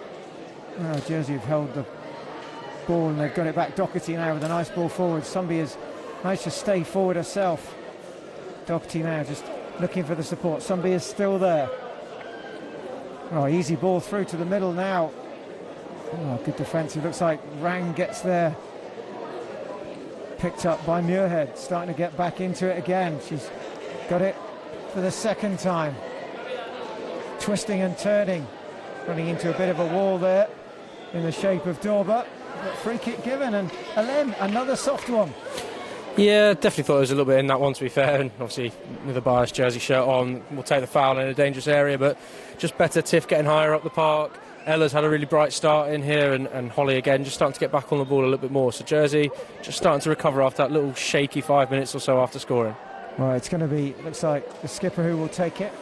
Oh, Jersey have held the ball and they've got it back. Doherty now with a nice ball forward. Sumby has managed to stay forward herself. Doherty now just looking for the support. Sumby is still there. Oh, easy ball through to the middle now. Oh, good defence. It looks like Rang gets there. Picked up by Muirhead. Starting to get back into it again. She's got it for the second time. Twisting and turning. Running into a bit of a wall there in the shape of Dorber. But free kick given, and Alem, another soft one. Yeah, definitely thought there was a little bit in that one, to be fair, and obviously with a biased Jersey shirt on, we'll take the foul in a dangerous area, but just better Tiff getting higher up the park. Ella's had a really bright start in here, and Holly again just starting to get back on the ball a little bit more. So Jersey just starting to recover after that little shaky 5 minutes or so after scoring. Right, it's going to be, looks like the skipper who will take it.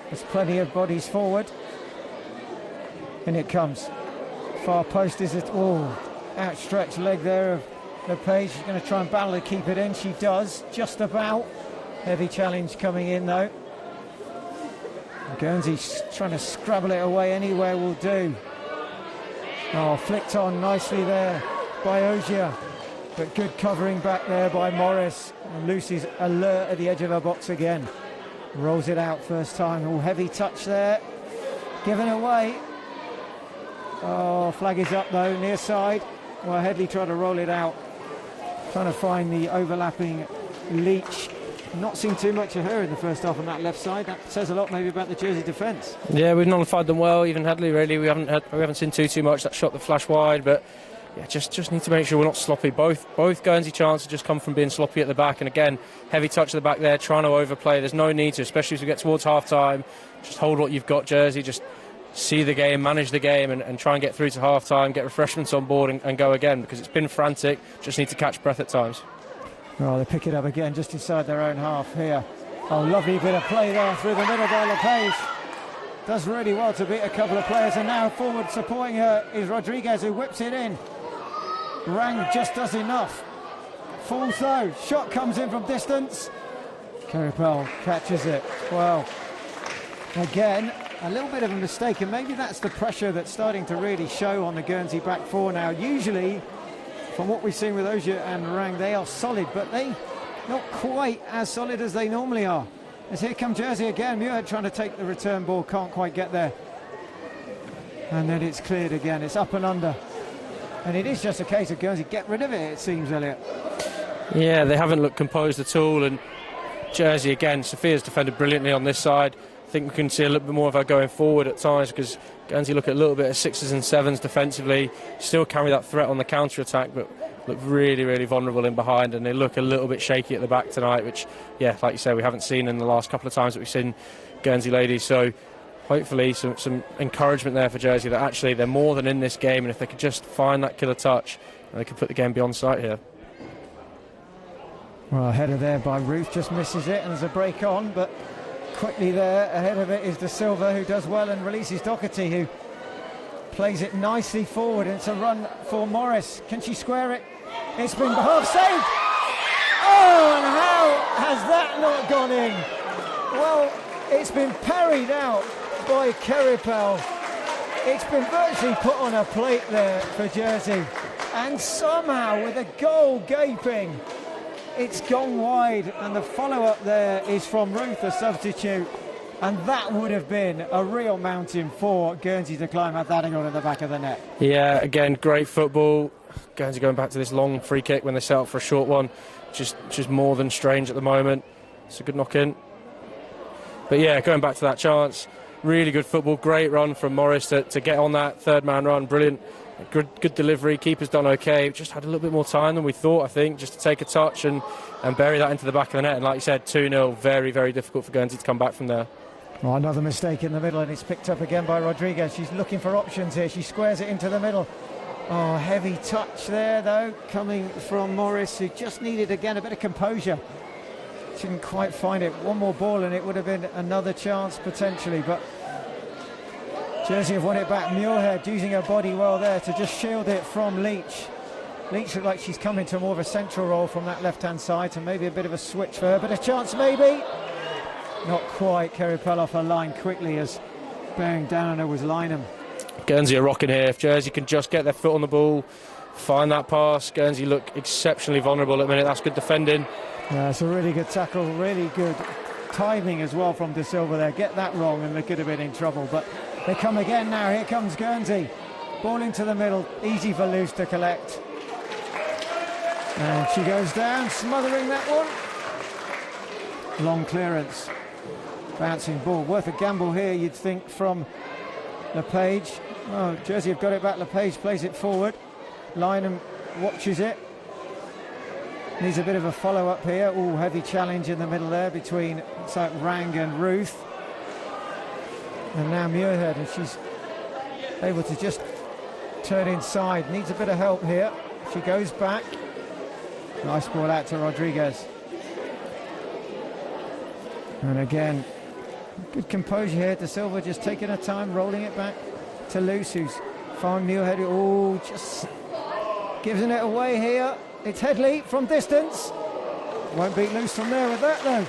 There's plenty of bodies forward. And it comes. Far post, is it? Oh, outstretched leg there of LePage. She's going to try and battle to keep it in. She does, just about. Heavy challenge coming in though. Guernsey's trying to scrabble it away anywhere will do. Oh, flicked on nicely there by Ogier. But good covering back there by Morris. And Lucy's alert at the edge of her box again. Rolls it out first time. Oh, heavy touch there. Given away. Oh, flag is up though, near side. Well, Headley tried to roll it out. Trying to find the overlapping Leach. Not seen too much of her in the first half on that left side. That says a lot maybe about the Jersey defence. Yeah, we've nullified them well, even Headley really. We haven't seen too much. That shot that flashed wide, but yeah, just need to make sure we're not sloppy. Both Guernsey chances just come from being sloppy at the back, and again, heavy touch at the back there, trying to overplay. There's no need to, especially as we get towards half time. Just hold what you've got, Jersey. Just see the game, manage the game, and try and get through to half time, get refreshments on board and go again, because it's been frantic. Just need to catch breath at times. Oh, they pick it up again just inside their own half here. Oh, lovely bit of play there through the middle by LePage. Does really well to beat a couple of players, and now forward supporting her is Rodriguez, who whips it in. Rang just does enough. Falls though, shot comes in from distance. Caripel catches it. Well, again, a little bit of a mistake, and maybe that's the pressure that's starting to really show on the Guernsey back four now. Usually, from what we've seen with Ogier and Rang, they are solid, but they not quite as solid as they normally are. As here come Jersey again, Muirhead trying to take the return ball, can't quite get there. And then it's cleared again, it's up and under. And it is just a case of Guernsey, get rid of it, it seems, Elliot. Yeah, they haven't looked composed at all, and Jersey again, Sophia's defended brilliantly on this side. I think we can see a little bit more of her going forward at times, because Guernsey look at a little bit of 6s and 7s defensively, still carry that threat on the counter-attack, but look really, really vulnerable in behind, and they look a little bit shaky at the back tonight, which, yeah, like you say, we haven't seen in the last couple of times that we've seen Guernsey ladies. So hopefully some encouragement there for Jersey, that actually they're more than in this game, and if they could just find that killer touch, they could put the game beyond sight here. Well, a header there by Ruth, just misses it, and there's a break on, but quickly there, ahead of it is De Silva, who does well and releases Doherty, who plays it nicely forward. It's a run for Morris. Can she square it? It's been half saved. Oh, and how has that not gone in? Well, it's been parried out by Keripel. It's been virtually put on a plate there for Jersey. And somehow, with a goal gaping, it's gone wide, and the follow-up there is from Ruth, the substitute, and that would have been a real mountain for Guernsey to climb had that gone in the back of the net. Yeah, again, great football. Guernsey going back to this long free kick when they set up for a short one. Just more than strange at the moment. It's a good knock-in. But yeah, going back to that chance, really good football, great run from Morris to get on that third-man run, brilliant. Good delivery, keeper's done okay. Just had a little bit more time than we thought, I think, just to take a touch and bury that into the back of the net. And like you said, 2-0, very, very difficult for Guernsey to come back from there. Well, another mistake in the middle, and it's picked up again by Rodriguez. She's looking for options here. She squares it into the middle. Oh, heavy touch there, though, coming from Morris, who just needed, again, a bit of composure. She didn't quite find it. One more ball, and it would have been another chance, potentially, but Guernsey have won it back. Muirhead using her body well there to just shield it from Leach. Leach looks like she's coming to more of a central role from that left-hand side, so maybe a bit of a switch for her, but a chance maybe. Not quite. Kerry fell off her line quickly as bearing down on her was Lynham. Guernsey are rocking here. If Jersey can just get their foot on the ball, find that pass. Guernsey look exceptionally vulnerable at the minute. That's good defending. Yeah, it's a really good tackle, really good timing as well from De Silva there. Get that wrong and they could have been in trouble, but they come again now. Here comes Guernsey. Ball into the middle, easy for Luce to collect. And she goes down, smothering that one. Long clearance. Bouncing ball. Worth a gamble here, you'd think, from LePage. Oh, Jersey have got it back. LePage plays it forward. Lynham watches it. Needs a bit of a follow-up here. Oh, heavy challenge in the middle there between Rang and Ruth. And now Muirhead, and she's able to just turn inside. Needs a bit of help here. She goes back. Nice ball out to Rodriguez. And again, good composure here. De Silva just taking her time, rolling it back to Luce, who's found Muirhead. Oh, just giving it away here. It's Headley from distance. Won't beat Luce from there with that, though.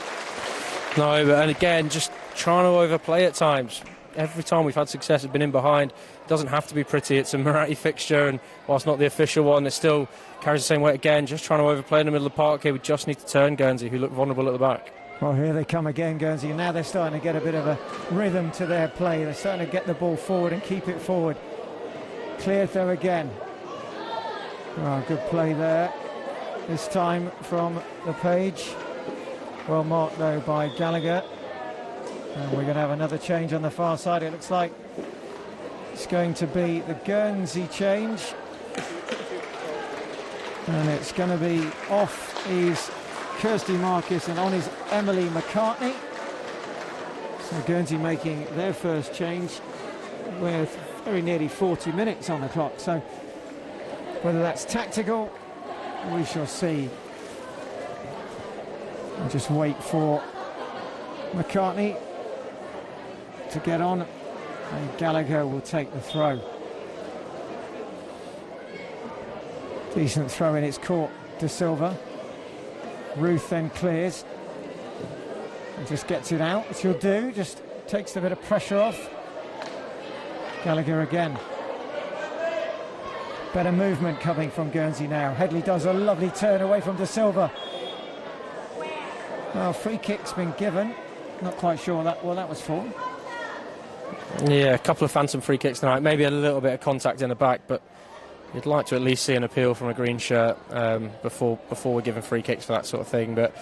No, but and again, just trying to overplay at times. Every time we've had success, it's been in behind. It doesn't have to be pretty. It's a Marathi fixture, and whilst not the official one, it still carries the same weight again. Just trying to overplay in the middle of the park here. We just need to turn Guernsey, who look vulnerable at the back. Well, here they come again, Guernsey, and now they're starting to get a bit of a rhythm to their play. They're starting to get the ball forward and keep it forward. Cleared though again. Oh, good play there. This time from LePage. Well marked though by Gallagher. And we're going to have another change on the far side. It looks like it's going to be the Guernsey change. And it's going to be off is Kirsty Marcus and on is Emily McCartney. So Guernsey making their first change with very nearly 40 minutes on the clock. So whether that's tactical, we shall see. We'll just wait for McCartney to get on, and Gallagher will take the throw. Decent throw in, it's caught De Silva. Ruth then clears and just gets it out, which he'll do, just takes a bit of pressure off. Gallagher again. Better movement coming from Guernsey now. Headley does a lovely turn away from De Silva. Well, free kick's been given. Not quite sure what that was for. Yeah, a couple of phantom free kicks tonight. Maybe a little bit of contact in the back, but you'd like to at least see an appeal from a green shirt before we're giving free kicks for that sort of thing. But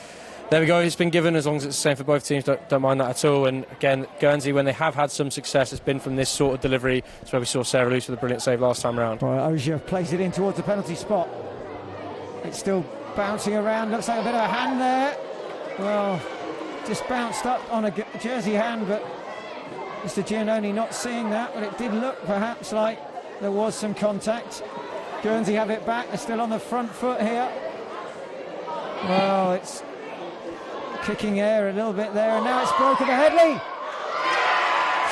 there we go. It's been given as long as it's the same for both teams. Don't mind that at all. And again, Guernsey, when they have had some success, it's been from this sort of delivery. That's where we saw Sarah Luce with a brilliant save last time around. Well, Ogier plays it in towards the penalty spot. It's still bouncing around. Looks like a bit of a hand there. Well, just bounced up on a Jersey hand, but Mr. Giannoni not seeing that, but it did look perhaps like there was some contact. Guernsey have it back. They're still on the front foot here. Well, it's kicking air a little bit there, and now it's broken to Headley.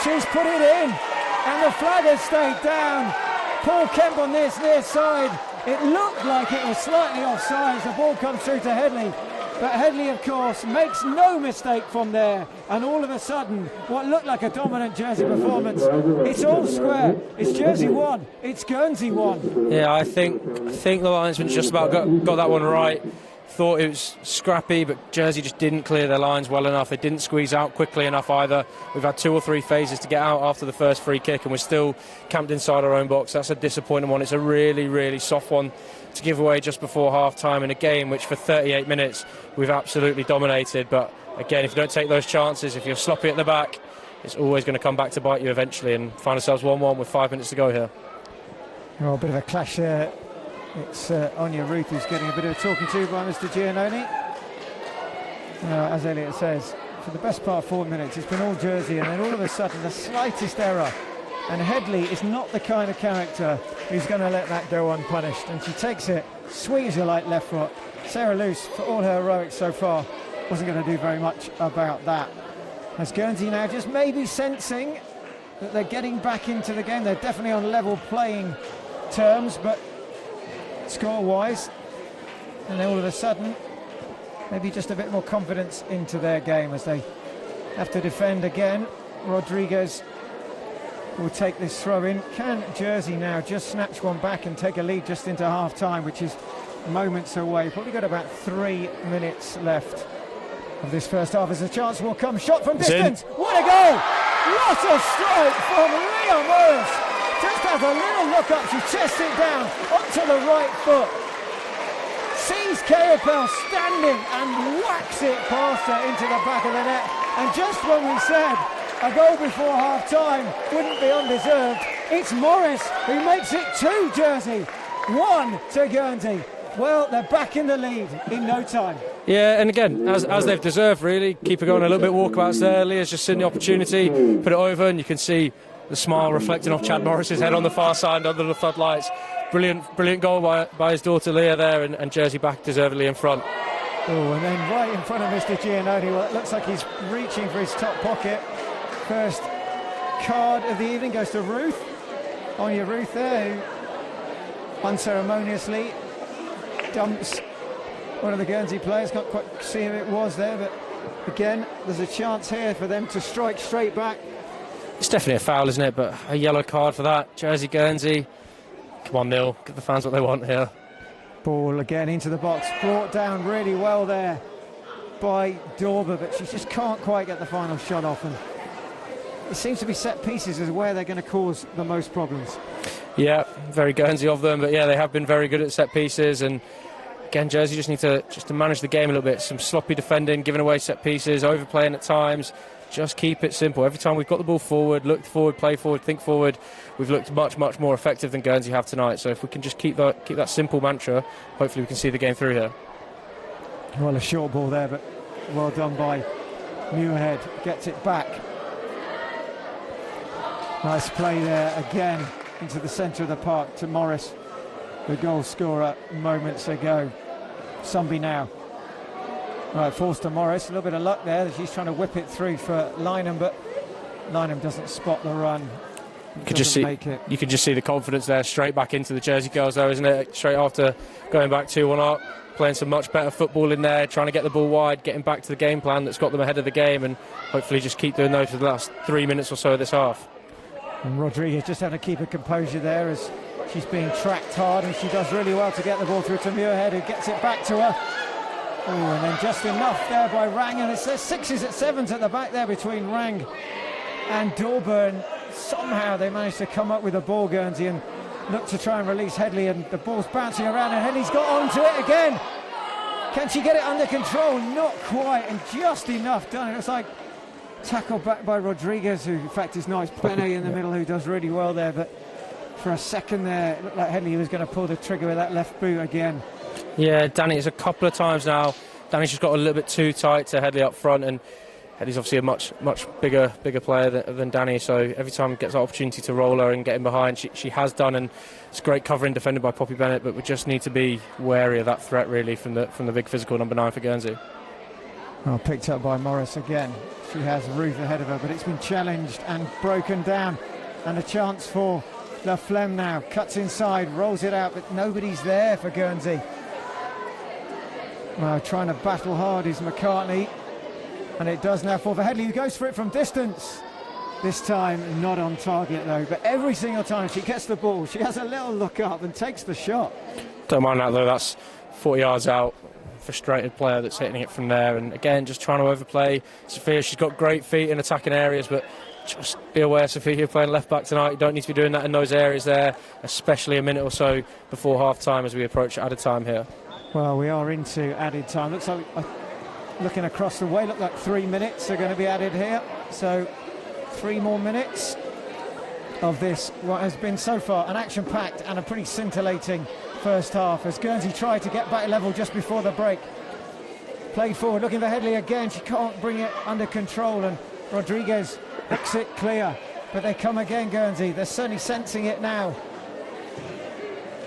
She's put it in, and the flag has stayed down. Paul Kemp on this near side. It looked like it was slightly offside as the ball comes through to Headley. But Headley, of course, makes no mistake from there. And all of a sudden, what looked like a dominant Jersey performance, it's all square. It's Jersey 1, it's Guernsey 1. Yeah, I think the linesman just about got that one right. thought it was scrappy, but Jersey just didn't clear their lines well enough. They didn't squeeze out quickly enough either. We've had 2 or 3 phases to get out after the first free kick, and we're still camped inside our own box. That's a disappointing one. It's a really, really soft one to give away just before half-time in a game which for 38 minutes we've absolutely dominated. But again, if you don't take those chances, if you're sloppy at the back, it's always going to come back to bite you eventually, and find ourselves 1-1 with 5 minutes to go here. Well, a bit of a clash there. It's Anya Ruth who's getting a bit of talking to by Mr. Giannoni. As Elliot says, for the best part of 4 minutes, it's been all Jersey, and then all of a sudden, the slightest error. And Headley is not the kind of character who's going to let that go unpunished. And she takes it, sweet as you like, left foot. Sarah Luce, for all her heroics so far, wasn't going to do very much about that. As Guernsey now just maybe sensing that they're getting back into the game. They're definitely on level playing terms, but score-wise, and then all of a sudden maybe just a bit more confidence into their game as they have to defend again. Rodriguez will take this throw in. Can Jersey now just snatch one back and take a lead just into half-time, which is moments away? Probably got about 3 minutes left of this first half as a chance will come. Shot from distance. What a goal! What a strike from Leah Morris! Just has a little look up, she chests it down onto the right foot. Sees Carapel standing and whacks it past her into the back of the net. And just when we said a goal before half-time wouldn't be undeserved, it's Morris who makes it 2 Jersey, 1 to Guernsey. Well, they're back in the lead in no time. Yeah, and again, as they've deserved, really. Keeper going a little bit walkabouts there. Leah's just seen the opportunity, put it over, and you can see the smile reflecting off Chad Morris's head on the far side under the floodlights. Brilliant goal by his daughter Leah there, and Jersey back deservedly in front. Oh, and then right in front of Mr. Giannoni, well, it looks like he's reaching for his top pocket. First card of the evening goes to Ruth. Anya Ruth there, who unceremoniously dumps one of the Guernsey players. Can't quite see who it was there, but again, there's a chance here for them to strike straight back. It's definitely a foul, isn't it? But a yellow card for that. Jersey, Guernsey. Come on, Neil. Give the fans what they want here. Ball again into the box. Brought down really well there by Dorber, but she just can't quite get the final shot off. And it seems to be set pieces is where they're going to cause the most problems. Yeah, very Guernsey of them. But yeah, they have been very good at set pieces. And again, Jersey just need to manage the game a little bit. Some sloppy defending, giving away set pieces, overplaying at times. Just keep it simple. Every time we've got the ball forward, look forward, play forward, think forward, we've looked much more effective than Guernsey have tonight. So if we can just keep that simple mantra, hopefully we can see the game through here. Well, a short ball there, but well done by Muirhead. Gets it back. Nice play there again into the centre of the park to Morris, the goal scorer moments ago. Sumby now. Right, forced to Morris. A little bit of luck there. She's trying to whip it through for Lynham, but Lynham doesn't spot the run. You can just see the confidence there. Straight back into the Jersey girls, though, isn't it? Straight after going back 2-1 up, playing some much better football in there, trying to get the ball wide, getting back to the game plan that's got them ahead of the game, and hopefully just keep doing those for the last 3 minutes or so of this half. And Rodriguez just having to keep her composure there as she's being tracked hard, and she does really well to get the ball through to Muirhead, who gets it back to her. Oh, and then just enough there by Rang, and it's 6s at 7s at the back there between Rang and Dorburn. Somehow they managed to come up with a ball, Guernsey, and look to try and release Headley, and the ball's bouncing around, and Headley's got onto it again. Can she get it under control? Not quite, and just enough done. It was like tackled back by Rodriguez, who in fact is nice. Penne in the middle, who does really well there, but for a second there it looked like Headley was going to pull the trigger with that left boot again. Yeah, Danny, it's a couple of times now. Danny's just got a little bit too tight to Headley up front, and Headley's obviously a much bigger player than Danny, so every time he gets that opportunity to roll her and get in behind, she has done, and it's great covering defended by Poppy Bennett, but we just need to be wary of that threat really from the big physical number 9 for Guernsey. Well, picked up by Morris again. She has Ruth ahead of her, but it's been challenged and broken down, and a chance for La Flemme now. Cuts inside, rolls it out, but nobody's there for Guernsey. Well, trying to battle hard is McCartney, and it does now fall for Headley, who goes for it from distance. This time not on target though, but every single time she gets the ball, she has a little look up and takes the shot. Don't mind that though, that's 40 yards out, frustrated player that's hitting it from there. And again, just trying to overplay Sophia. She's got great feet in attacking areas, but just be aware, Sophia, you're playing left back tonight. You don't need to be doing that in those areas there, especially a minute or so before half time as we approach added time here. Well, we are into added time. Looks like, looking across the way, look like 3 minutes are going to be added here. So 3 more minutes of this, what has been so far an action-packed and a pretty scintillating first half, as Guernsey tried to get back level just before the break. Played forward, looking for Headley again. She can't bring it under control, and Rodriguez hooks it clear. But they come again, Guernsey. They're certainly sensing it now.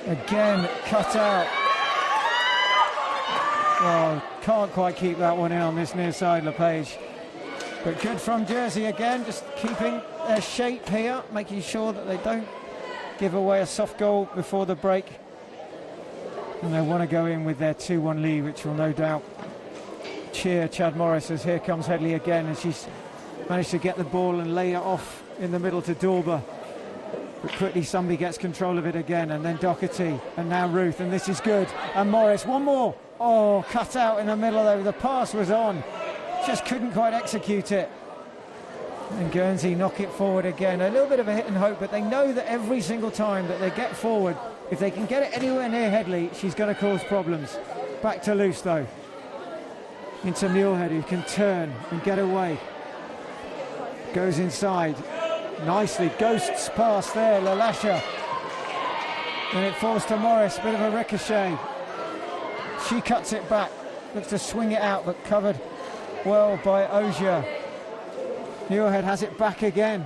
Again, cut out. Well, can't quite keep that one in on this near side, LePage. But good from Jersey again, just keeping their shape here, making sure that they don't give away a soft goal before the break. And they want to go in with their 2-1 lead, which will no doubt cheer Chad Morris, as here comes Headley again, and she's managed to get the ball and lay it off in the middle to Dorber. But quickly somebody gets control of it again, and then Doherty, and now Ruth, and this is good. And Morris, one more. Oh, cut out in the middle there. The pass was on, just couldn't quite execute it. And Guernsey knock it forward again. A little bit of a hit and hope, but they know that every single time that they get forward, if they can get it anywhere near Headley, she's going to cause problems. Back to Luce though. Into Muirhead, who can turn and get away. Goes inside. Nicely, ghosts past there, Lalasha. And it falls to Morris, bit of a ricochet. She cuts it back, looks to swing it out, but covered well by Ogier. Muirhead has it back again.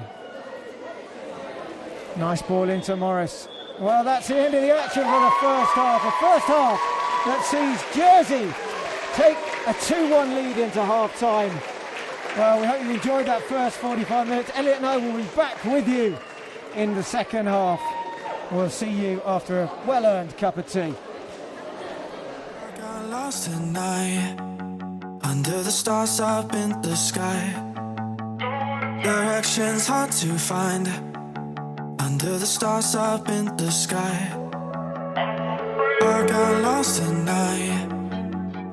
Nice ball into Morris. Well, that's the end of the action for the first half. A first half that sees Jersey take a 2-1 lead into half-time. Well, we hope you enjoyed that first 45 minutes. Elliot and I will be back with you in the second half. We'll see you after a well-earned cup of tea. I got lost at night, under the stars up in the sky. Directions hard to find, under the stars up in the sky. I got lost at night,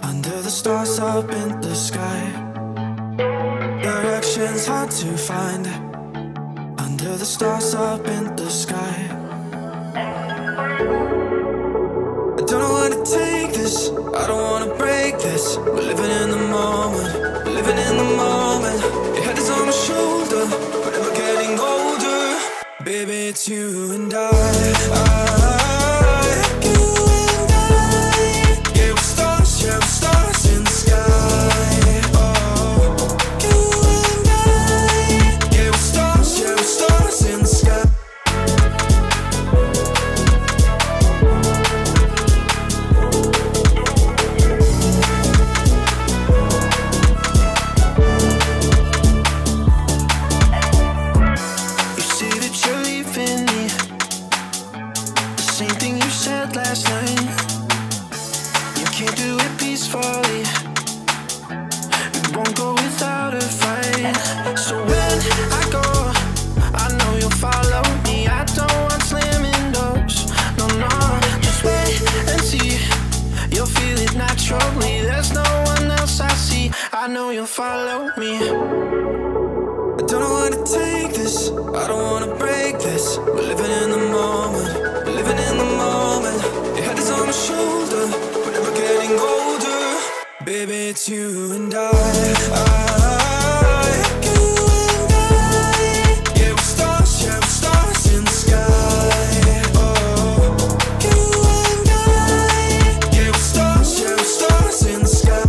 under the stars up in the sky. Directions hard to find, under the stars up in the sky. I don't know where to take this, I don't wanna break this. We're living in the moment, we're living in the moment. Your head is on my shoulder, but never getting older. Baby, it's you and I. Yeah, we're stars in the sky. Stars in the sky. You see that you're leaving me, the same thing you said last night. You can't do it peacefully, you won't go without a fight. So when I go, I know you'll follow me. I don't want slamming doors, no, just wait and see. You'll feel it naturally, there's no one else I see. I know you'll follow me. I don't know where to take this, I don't wanna break this. We're living in the moment, we're living in the moment. Your head is on my shoulder, we're never getting older. Baby, it's you and I. Stars in the sky. Oh, you and I. Yeah, we're stars in the sky.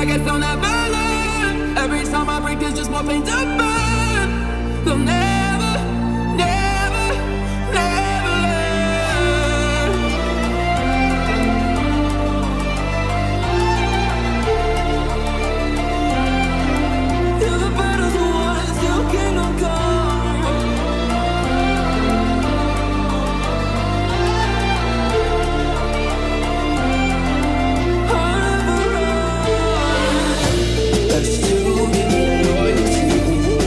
I guess I'll never learn. Every time I break, there's just more pain to burn. They'll never, never, never learn. Till the battle's won, still kingdom come. Let's do it, loyalty.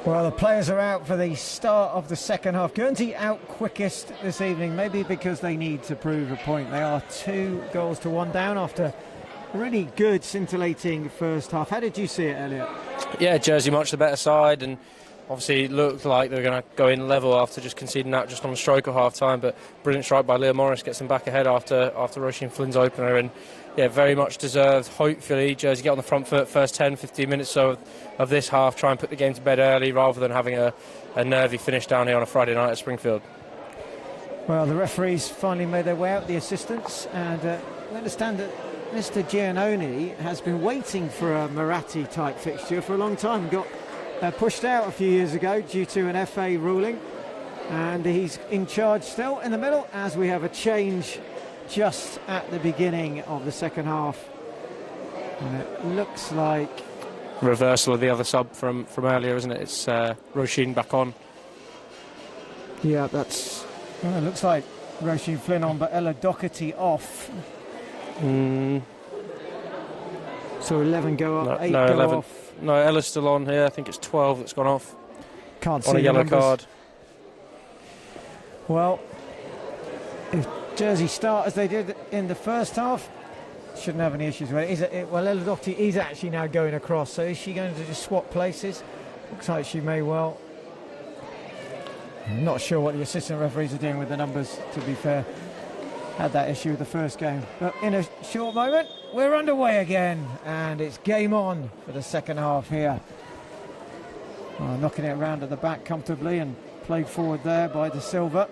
Well, the players are out for the start of the second half. Guernsey out quickest this evening, maybe because they need to prove a point. They are 2-1 down after a really good, scintillating first half. How did you see it, Elliot? Yeah, Jersey much the better side, and obviously it looked like they were going to go in level after just conceding that just on the stroke of half-time, but brilliant strike by Leah Morris gets them back ahead after Roisin Flynn's opener, and yeah, very much deserved. Hopefully Jersey get on the front foot first 10-15 minutes so of this half, try and put the game to bed early rather than having a nervy finish down here on a Friday night at Springfield. Well, the referees finally made their way out, the assistants, and we understand that Mr. Giannoni has been waiting for a Marathi-type fixture for a long time. Got pushed out a few years ago due to an FA ruling, and he's in charge still in the middle as we have a change just at the beginning of the second half. And it looks like reversal of the other sub from earlier, isn't it? It's Roisin back on. Yeah, that's... Well, it looks like Roisin Flynn on, but Ella Doherty off. So 11 go up, 8 go 11. off. No, Ella's still on here. I think it's 12 that's gone off. Can't see on a yellow numbers. card. Well, if Jersey start as they did in the first half, shouldn't have any issues with it. Well, Ella Doherty is actually now going across, so is she going to just swap places? Looks like she may well. I'm not sure what the assistant referees are doing with the numbers, to be fair. Had that issue with the first game. But in a short moment, we're underway again, and it's game on for the second half here. Knocking it around at the back comfortably and played forward there by De Silva.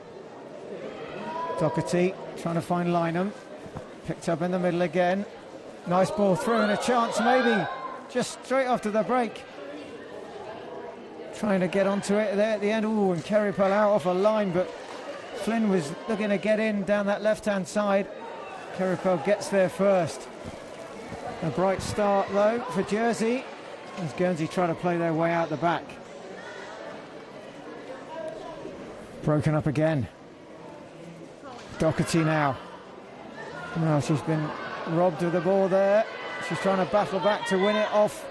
Doherty trying to find Lynham. Picked up in the middle again. Nice ball through and a chance maybe just straight after the break. Trying to get onto it there at the end. Ooh, and Cherry out off a line, but Flynn was looking to get in down that left-hand side. Cherry gets there first. A bright start though for Jersey as Guernsey try to play their way out the back. Broken up again. Doherty now. Well, she's been robbed of the ball there. She's trying to battle back to win it off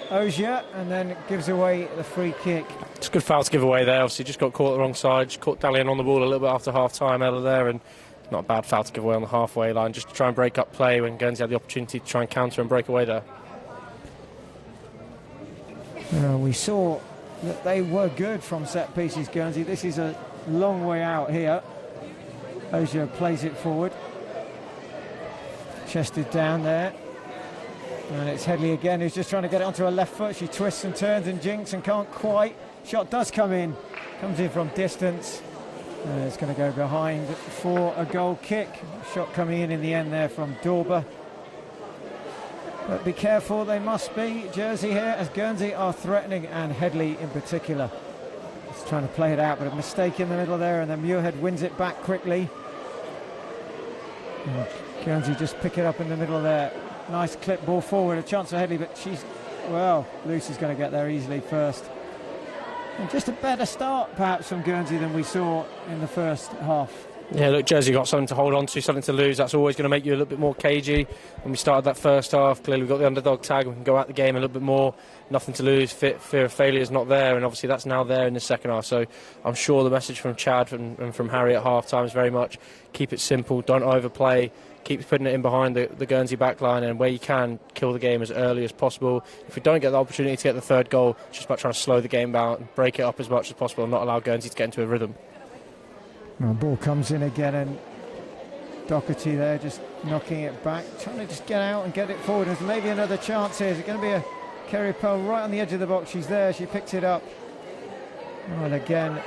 Ogier, and then gives away the free kick. It's a good foul to give away there. Obviously just got caught the wrong side. She caught Dalian on the ball a little bit after half-time, Ella there, and not a bad foul to give away on the halfway line, just to try and break up play when Guernsey had the opportunity to try and counter and break away there. We saw that they were good from set pieces, Guernsey. This is a long way out here. Ogier plays it forward. Chested down there. And it's Headley again, who's just trying to get it onto her left foot. She twists and turns and jinks and can't quite. Shot does come in. Comes in from distance. It's going to go behind for a goal kick. Shot coming in the end there from Dorber. But be careful, they must be. Jersey here, as Guernsey are threatening, and Headley in particular. Just trying to play it out, but a mistake in the middle there, and then Muirhead wins it back quickly. And Guernsey just pick it up in the middle there. Nice clip ball forward, a chance for Headley, but she's, well, Lucy's going to get there easily first. And just a better start, perhaps, from Guernsey than we saw in the first half. Yeah, look, Jersey got something to hold on to, something to lose. That's always going to make you a little bit more cagey. When we started that first half, clearly we got the underdog tag. We can go out the game a little bit more. Nothing to lose. Fear of failure is not there, and obviously that's now there in the second half. So I'm sure the message from Chad and from Harry at half-time is very much keep it simple, don't overplay, keep putting it in behind the Guernsey backline, and where you can, kill the game as early as possible. If we don't get the opportunity to get the third goal, it's just about trying to slow the game down and break it up as much as possible and not allow Guernsey to get into a rhythm. Well, ball comes in again, and Doherty there just knocking it back, trying to just get out and get it forward. There's maybe another chance here. Is it going to be a Kerry Pearl right on the edge of the box? She's there, she picks it up. Oh, and again,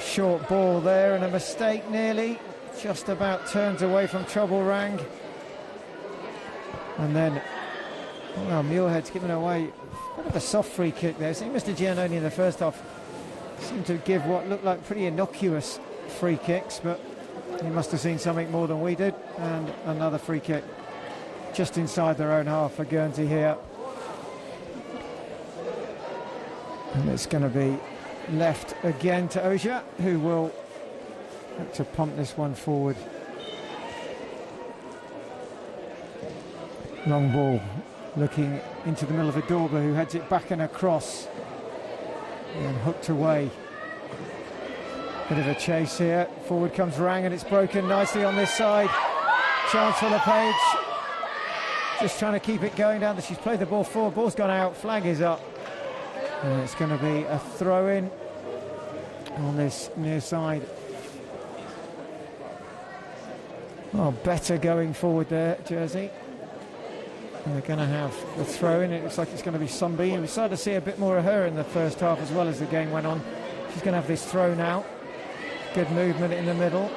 short ball there, and a mistake nearly. Just about turns away from trouble Rang. And then, well, Muirhead's given away a bit of a soft free kick there. See, Mr. Giannoni in the first half seemed to give what looked like pretty innocuous free kicks, but he must have seen something more than we did. And another free kick just inside their own half for Guernsey here. And it's going to be left again to Ogier, who will have to pump this one forward. Long ball looking into the middle of a Dorber, who heads it back and across. And hooked away. Bit of a chase here. Forward comes Rang and it's broken nicely on this side. Chance for LePage. Just trying to keep it going down. She's played the ball forward. Ball's gone out. Flag is up. And it's going to be a throw-in on this near side. Oh, better going forward there, Jersey. And they're going to have the throw-in. It looks like it's going to be Sunbeam. We started to see a bit more of her in the first half as well as the game went on. She's going to have this throw now. Good movement in the middle.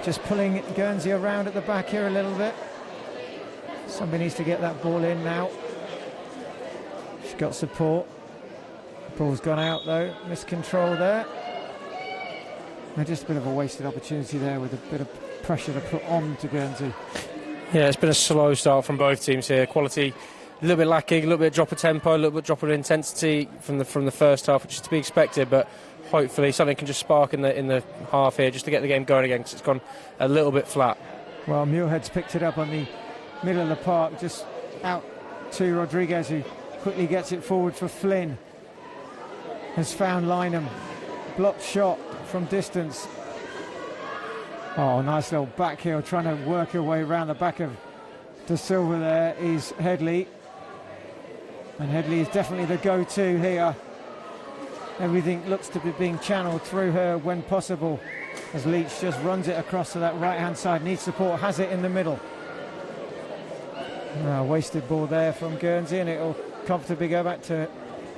Just pulling Guernsey around at the back here a little bit. Somebody needs to get that ball in now. She's got support. Ball's gone out though. Miscontrol there. And just a bit of a wasted opportunity there with a bit of pressure to put on to Guernsey. Yeah, it's been a slow start from both teams here. Quality a little bit lacking, a little bit drop of tempo, a little bit drop of intensity from the first half, which is to be expected. But hopefully something can just spark in the half here, just to get the game going again, because it's gone a little bit flat. Well, Muirhead's picked it up on the middle of the park, just out to Rodriguez, who quickly gets it forward for Flynn. Has found Lynham. Blocked shot from distance. Oh, nice little back heel, trying to work her way around the back of De Silva. There is Headley. And Headley is definitely the go-to here. Everything looks to be being channeled through her when possible, as Leach just runs it across to that right-hand side. Needs support, has it in the middle. Wasted ball there from Guernsey, and it'll comfortably go back to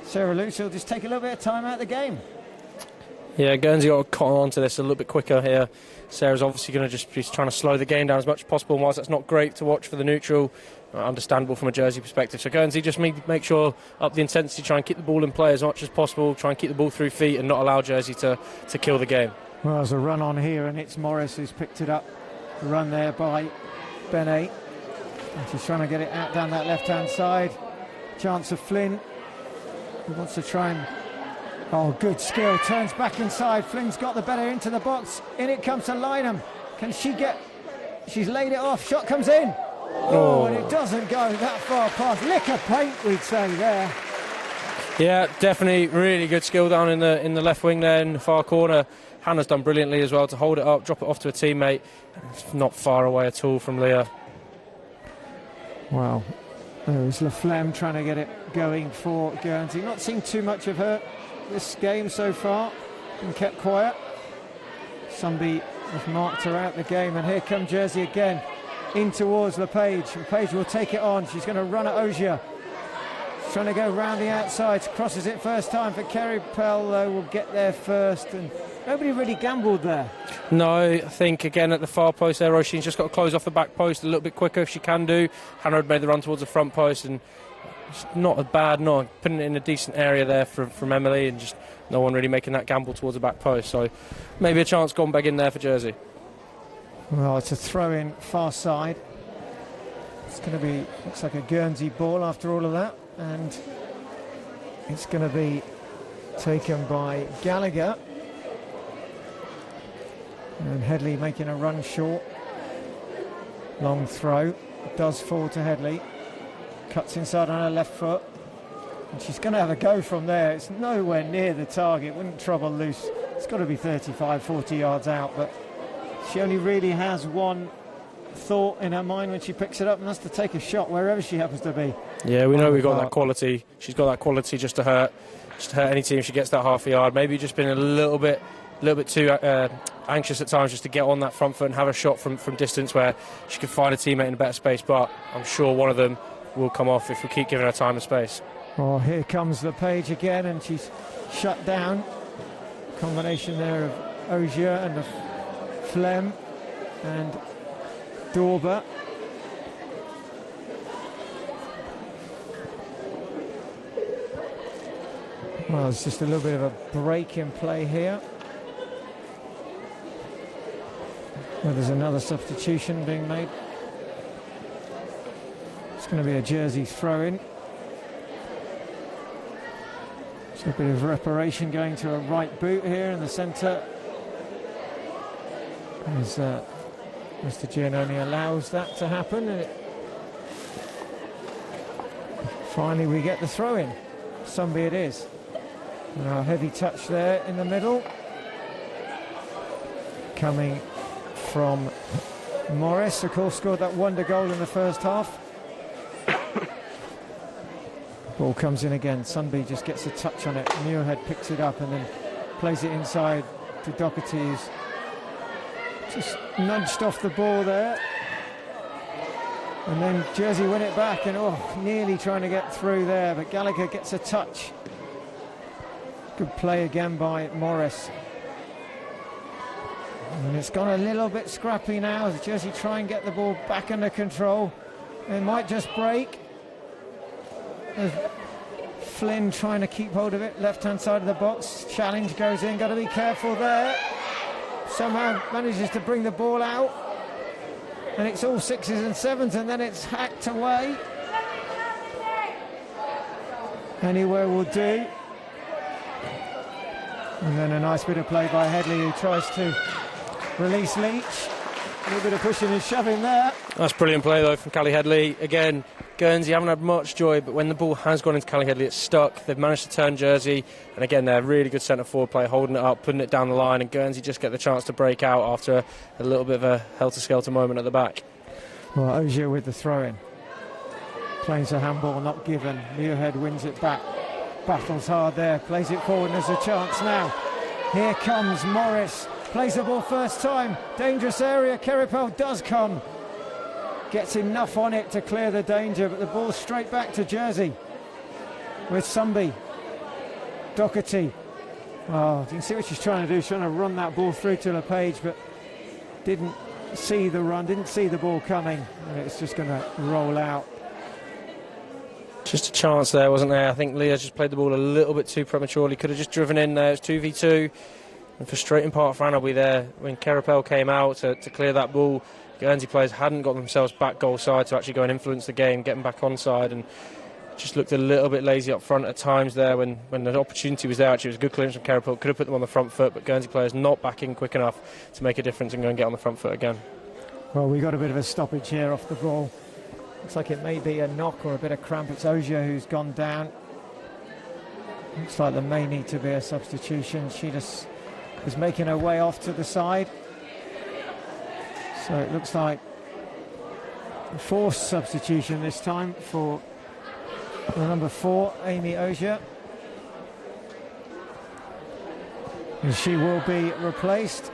Sarah Luce. She'll just take a little bit of time out of the game. Yeah, Guernsey got to cotton on to this a little bit quicker here. Sarah's obviously going to just be trying to slow the game down as much as possible, and whilst that's not great to watch for the neutral, understandable from a Jersey perspective. So Guernsey just make sure up the intensity, try and keep the ball in play as much as possible, try and keep the ball through feet and not allow Jersey to kill the game. Well, there's a run on here, and it's Morris who's picked it up. The run there by Benet. And she's trying to get it out down that left-hand side. Chance of Flynn. He wants to try and... Oh, good skill. Turns back inside. Flynn's got the better into the box. In it comes to Lynham. Can she get... She's laid it off. Shot comes in. Oh, and it doesn't go that far past. Lick of paint, we'd say there. Yeah, definitely really good skill down in the left wing there in the far corner. Hannah's done brilliantly as well to hold it up, drop it off to a teammate. It's not far away at all from Leah. Well, there's Laflemme trying to get it going for Guernsey. Not seen too much of her this game so far. Been kept quiet. Somebody has marked her out the game, and here come Jersey again. In towards LePage. LePage will take it on. She's going to run at Ogier. She's trying to go round the outside. Crosses it first time for Kerry Pell, though, will get there first. And nobody really gambled there. No, I think again at the far post there, Roisin's just got to close off the back post a little bit quicker if she can do. Hannah had made the run towards the front post, and it's not a bad knock. Putting it in a decent area there from Emily, and just no one really making that gamble towards the back post. So maybe a chance gone back in there for Jersey. Well, it's a throw-in far side. It's going to be, looks like a Guernsey ball after all of that, and it's going to be taken by Gallagher. And Headley making a run short. Long throw. It does fall to Headley. Cuts inside on her left foot. And she's going to have a go from there. It's nowhere near the target. Wouldn't trouble Loose. It's got to be 35, 40 yards out, but she only really has one thought in her mind when she picks it up, and that's to take a shot wherever she happens to be. Yeah, we know we've got that quality. She's got that quality just to hurt any team if she gets that half a yard. Maybe just been a little bit too anxious at times just to get on that front foot and have a shot from distance where she could find a teammate in a better space, but I'm sure one of them will come off if we keep giving her time and space. Oh, here comes LePage again, and she's shut down. Combination there of Ogier and the Flem and Dorber. Well, it's just a little bit of a break in play here. Well, there's another substitution being made. It's going to be a Jersey throw-in. So a bit of reparation going to a right boot here in the centre. As Mr. Giannoni allows that to happen. And finally we get the throw-in. Sunby it is. Heavy touch there in the middle. Coming from Morris, of course, scored that wonder goal in the first half. Ball comes in again. Sunby just gets a touch on it. Muirhead picks it up and then plays it inside to Doherty, who's just nudged off the ball there. And then Jersey win it back and nearly trying to get through there, but Gallagher gets a touch. Good play again by Morris. And it's gone a little bit scrappy now as Jersey try and get the ball back under control. It might just break. There's Flynn trying to keep hold of it, left-hand side of the box. Challenge goes in, got to be careful there. Somehow manages to bring the ball out. And it's all 6s and 7s, and then it's hacked away. Anywhere will do. And then a nice bit of play by Headley, who tries to release Leach. A little bit of pushing and shoving there. That's brilliant play though from Callie Headley. Again, Guernsey haven't had much joy, but when the ball has gone into Callie Headley, it's stuck. They've managed to turn Jersey, and again, they're a really good centre-forward play, holding it up, putting it down the line, and Guernsey just get the chance to break out after a little bit of a helter-skelter moment at the back. Well, Ogier with the throw-in. Claims a handball, not given. Muirhead wins it back. Battles hard there, plays it forward, and there's a chance now. Here comes Morris. Plays the ball first time. Dangerous area. Kerripel does come. Gets enough on it to clear the danger, but the ball straight back to Jersey with Sunby. Doherty. Oh, you can see what she's trying to do. She's trying to run that ball through to LePage, but didn't see the run, didn't see the ball coming, and it's just going to roll out. Just a chance there, wasn't there? I think Leah just played the ball a little bit too prematurely. Could have just driven in there. It's 2v2. And frustrating part for Annabelle there when Kerripel came out to clear that ball. Guernsey players hadn't got themselves back goal side to actually go and influence the game, getting back on side, and just looked a little bit lazy up front at times there when the opportunity was there. Actually, it was a good clearance from Kerripel. Could have put them on the front foot, but Guernsey players not back in quick enough to make a difference and go and get on the front foot again. Well, we got a bit of a stoppage here off the ball. Looks like it may be a knock or a bit of cramp. It's Ogier who's gone down. Looks like there may need to be a substitution. She just is making her way off to the side. So it looks like a forced substitution this time for the number 4, Amy Ogier. And she will be replaced.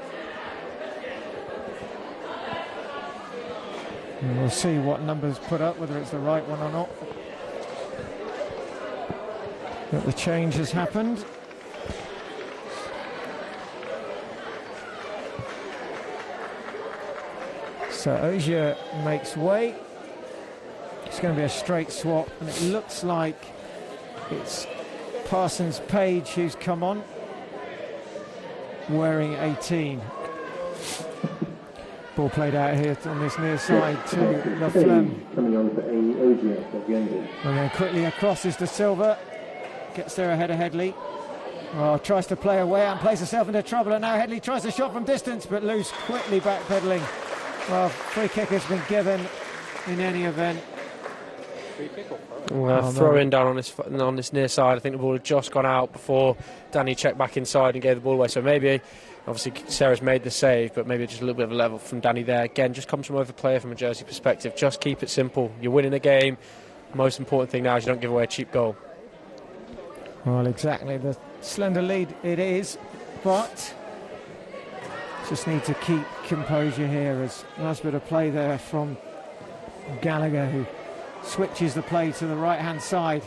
And we'll see what numbers put up, whether it's the right one or not. But the change has happened. So Ogier makes way. It's going to be a straight swap, and it looks like it's Parsons Page who's come on, wearing 18. Ball played out here on this near side to Laflamme. Coming on for Amy Ogier for Guernsey. And then quickly across is De Silva. Gets there ahead of Headley. Well, tries to play away and plays herself into trouble, and now Headley tries a shot from distance, but loose, quickly backpedaling. Well, free kick has been given in any event. Throw in down on this near side. I think the ball had just gone out before Danny checked back inside and gave the ball away. So maybe, obviously, Sarah's made the save, but maybe just a little bit of a level from Danny there. Again, just comes from overplayer from a Jersey perspective. Just keep it simple. You're winning a game. Most important thing now is you don't give away a cheap goal. Well, exactly. The slender lead it is, but just need to keep composure here. As nice bit of play there from Gallagher, who switches the play to the right-hand side.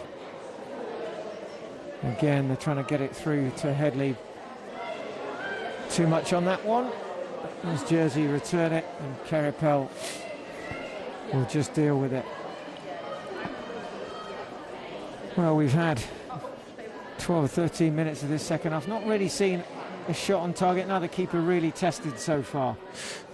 Again, they're trying to get it through to Headley. Too much on that one. As Jersey return it, and Kerripel will just deal with it. Well, we've had 12 or 13 minutes of this second half. Not really seen a shot on target. Now the keeper really tested so far.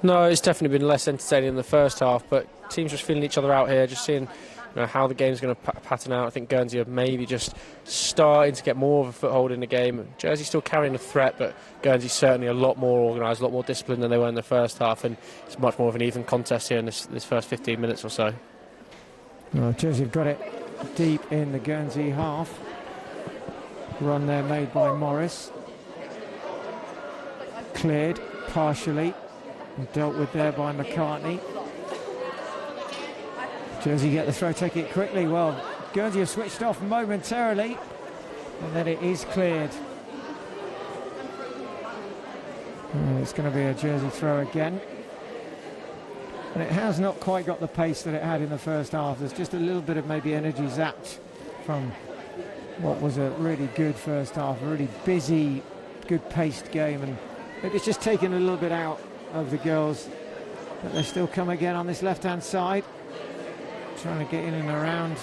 No, it's definitely been less entertaining in the first half, but teams just feeling each other out here, just seeing how the game's going to pattern out. I think Guernsey are maybe just starting to get more of a foothold in the game. Jersey's still carrying a threat, but Guernsey's certainly a lot more organised, a lot more disciplined than they were in the first half, and it's much more of an even contest here in this first 15 minutes or so. Well, Jersey have got it deep in the Guernsey half. Run there made by Morris. Cleared partially and dealt with there by McCartney. Guernsey get the throw, take it quickly. Well, Guernsey have switched off momentarily, and then it is cleared. It's going to be a Jersey throw again. And it has not quite got the pace that it had in the first half. There's just a little bit of maybe energy zapped from what was a really good first half, a really busy, good paced game, and maybe it's just taken a little bit out of the girls. But they still come again on this left-hand side, trying to get in and around.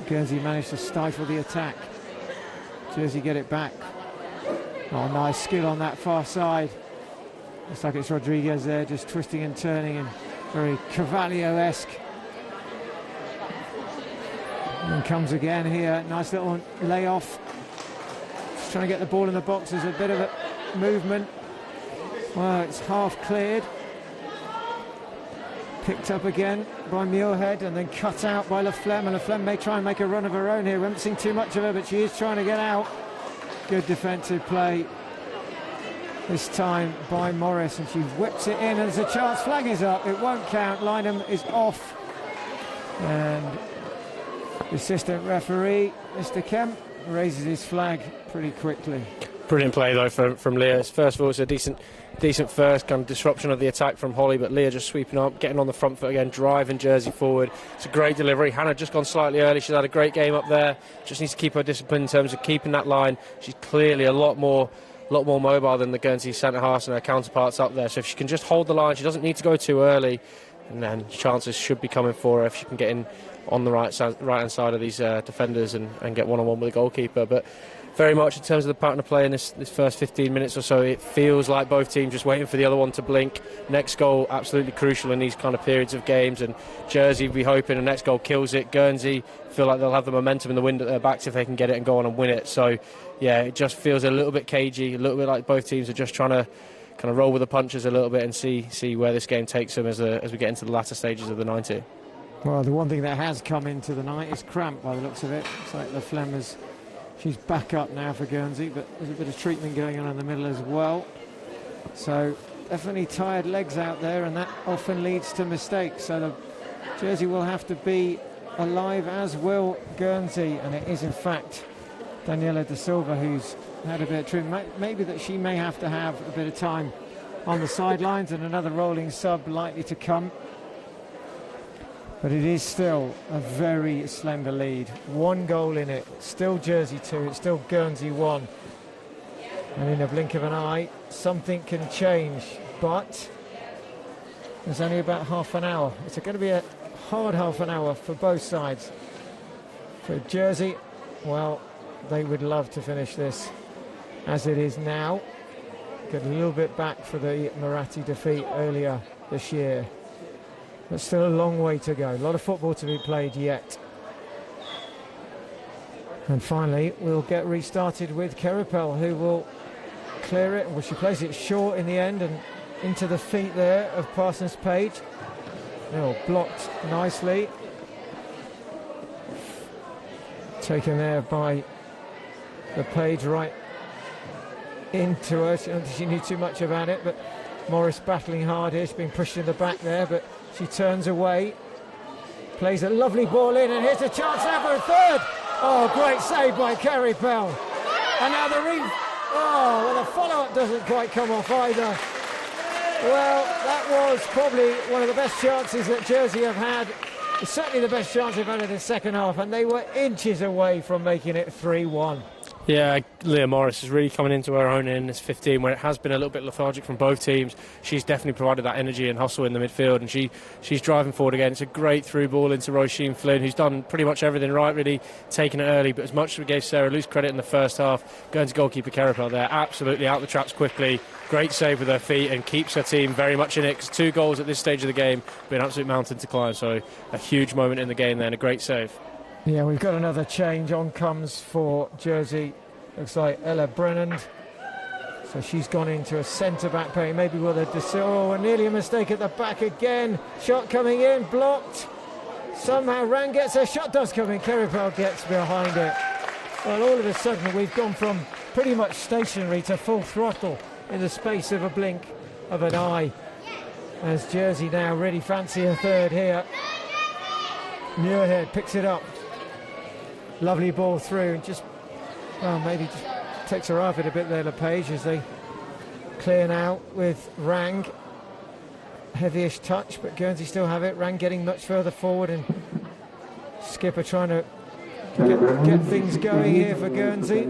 Guernsey managed to stifle the attack. Jersey get it back. Oh, nice skill on that far side. Looks like it's Rodriguez there, just twisting and turning, and very Carvalho-esque. And comes again here, nice little layoff. Just trying to get the ball in the box. There's a bit of a movement. Well, it's half cleared. Picked up again by Muirhead and then cut out by Laflemme. And Laflemme may try and make a run of her own here. We haven't seen too much of her, but she is trying to get out. Good defensive play this time by Morris, and she whips it in, and there's a chance. Flag is up, it won't count. Lynham is off, and the assistant referee, Mr. Kemp, raises his flag pretty quickly. Brilliant play though from Leah. First of all, it's a decent first kind of disruption of the attack from Holly, but Leah just sweeping up, getting on the front foot again, driving Jersey forward. It's a great delivery. Hannah just gone slightly early. She's had a great game up there. Just needs to keep her discipline in terms of keeping that line. She's clearly a lot more mobile than the Guernsey centre halves and her counterparts up there. So if she can just hold the line, she doesn't need to go too early, and then chances should be coming for her if she can get in on the right-hand side of these defenders and get one-on-one with the goalkeeper. But very much in terms of the pattern of play in this first 15 minutes or so, it feels like both teams just waiting for the other one to blink. Next goal, absolutely crucial in these kind of periods of games, and Jersey will be hoping the next goal kills it. Guernsey feel like they'll have the momentum in the wind at their backs if they can get it and go on and win it. So, yeah, it just feels a little bit cagey, a little bit like both teams are just trying to kind of roll with the punches a little bit and see where this game takes them as we get into the latter stages of the 90. Well, the one thing that has come into the night is cramp by the looks of it. It's like the Flemmers. She's back up now for Guernsey, but there's a bit of treatment going on in the middle as well. So definitely tired legs out there, and that often leads to mistakes. So the Jersey will have to be alive, as will Guernsey, and it is in fact Daniela Da Silva who's had a bit of treatment. Maybe that she may have to have a bit of time on the sidelines, and another rolling sub likely to come. But it is still a very slender lead. One goal in it. Still Jersey 2. It's still Guernsey 1. And in a blink of an eye, something can change. But there's only about half an hour. It's going to be a hard half an hour for both sides. For Jersey, well, they would love to finish this as it is now. Get a little bit back for the Marathi defeat earlier this year. But still a long way to go. A lot of football to be played yet. And finally, we'll get restarted with Kerapel, who will clear it. Well, she plays it short in the end and into the feet there of Parsons Page. Oh, blocked nicely. Taken there by the Page right into her. I don't think she knew too much about it, but Morris battling hard here. She's been pushed in the back there, but she turns away, plays a lovely ball in, and here's a chance now for a third. Oh, great save by Kerapel. And now the follow-up doesn't quite come off either. Well, that was probably one of the best chances that Jersey have had. It's certainly the best chance they've had in the second half, and they were inches away from making it 3-1. Yeah, Leah Morris is really coming into her own in this 15, where it has been a little bit lethargic from both teams. She's definitely provided that energy and hustle in the midfield, and she's driving forward again. It's a great through ball into Roisin Flynn, who's done pretty much everything right, really, taking it early. But as much as we gave Sarah Luce credit in the first half, Guernsey goalkeeper Kerapel there, absolutely out the traps quickly. Great save with her feet and keeps her team very much in it, because 2 goals at this stage of the game would be an absolute mountain to climb. So a huge moment in the game there and a great save. Yeah, we've got another change. On comes for Jersey. Looks like Ella Brennand. So she's gone into a centre-back pair. Maybe with a Da Silva. Nearly a mistake at the back again. Shot coming in, blocked. Somehow Rand gets her shot, does come in. Kerapel gets behind it. Well, all of a sudden we've gone from pretty much stationary to full throttle in the space of a blink of an eye, as Jersey now really fancy a third here. Muirhead picks it up. Lovely ball through, and just, well, maybe just takes her off it a bit there, LePage, as they clear now with Rang. Heavyish touch, but Guernsey still have it. Rang getting much further forward, and Skipper trying to get things going here for Guernsey.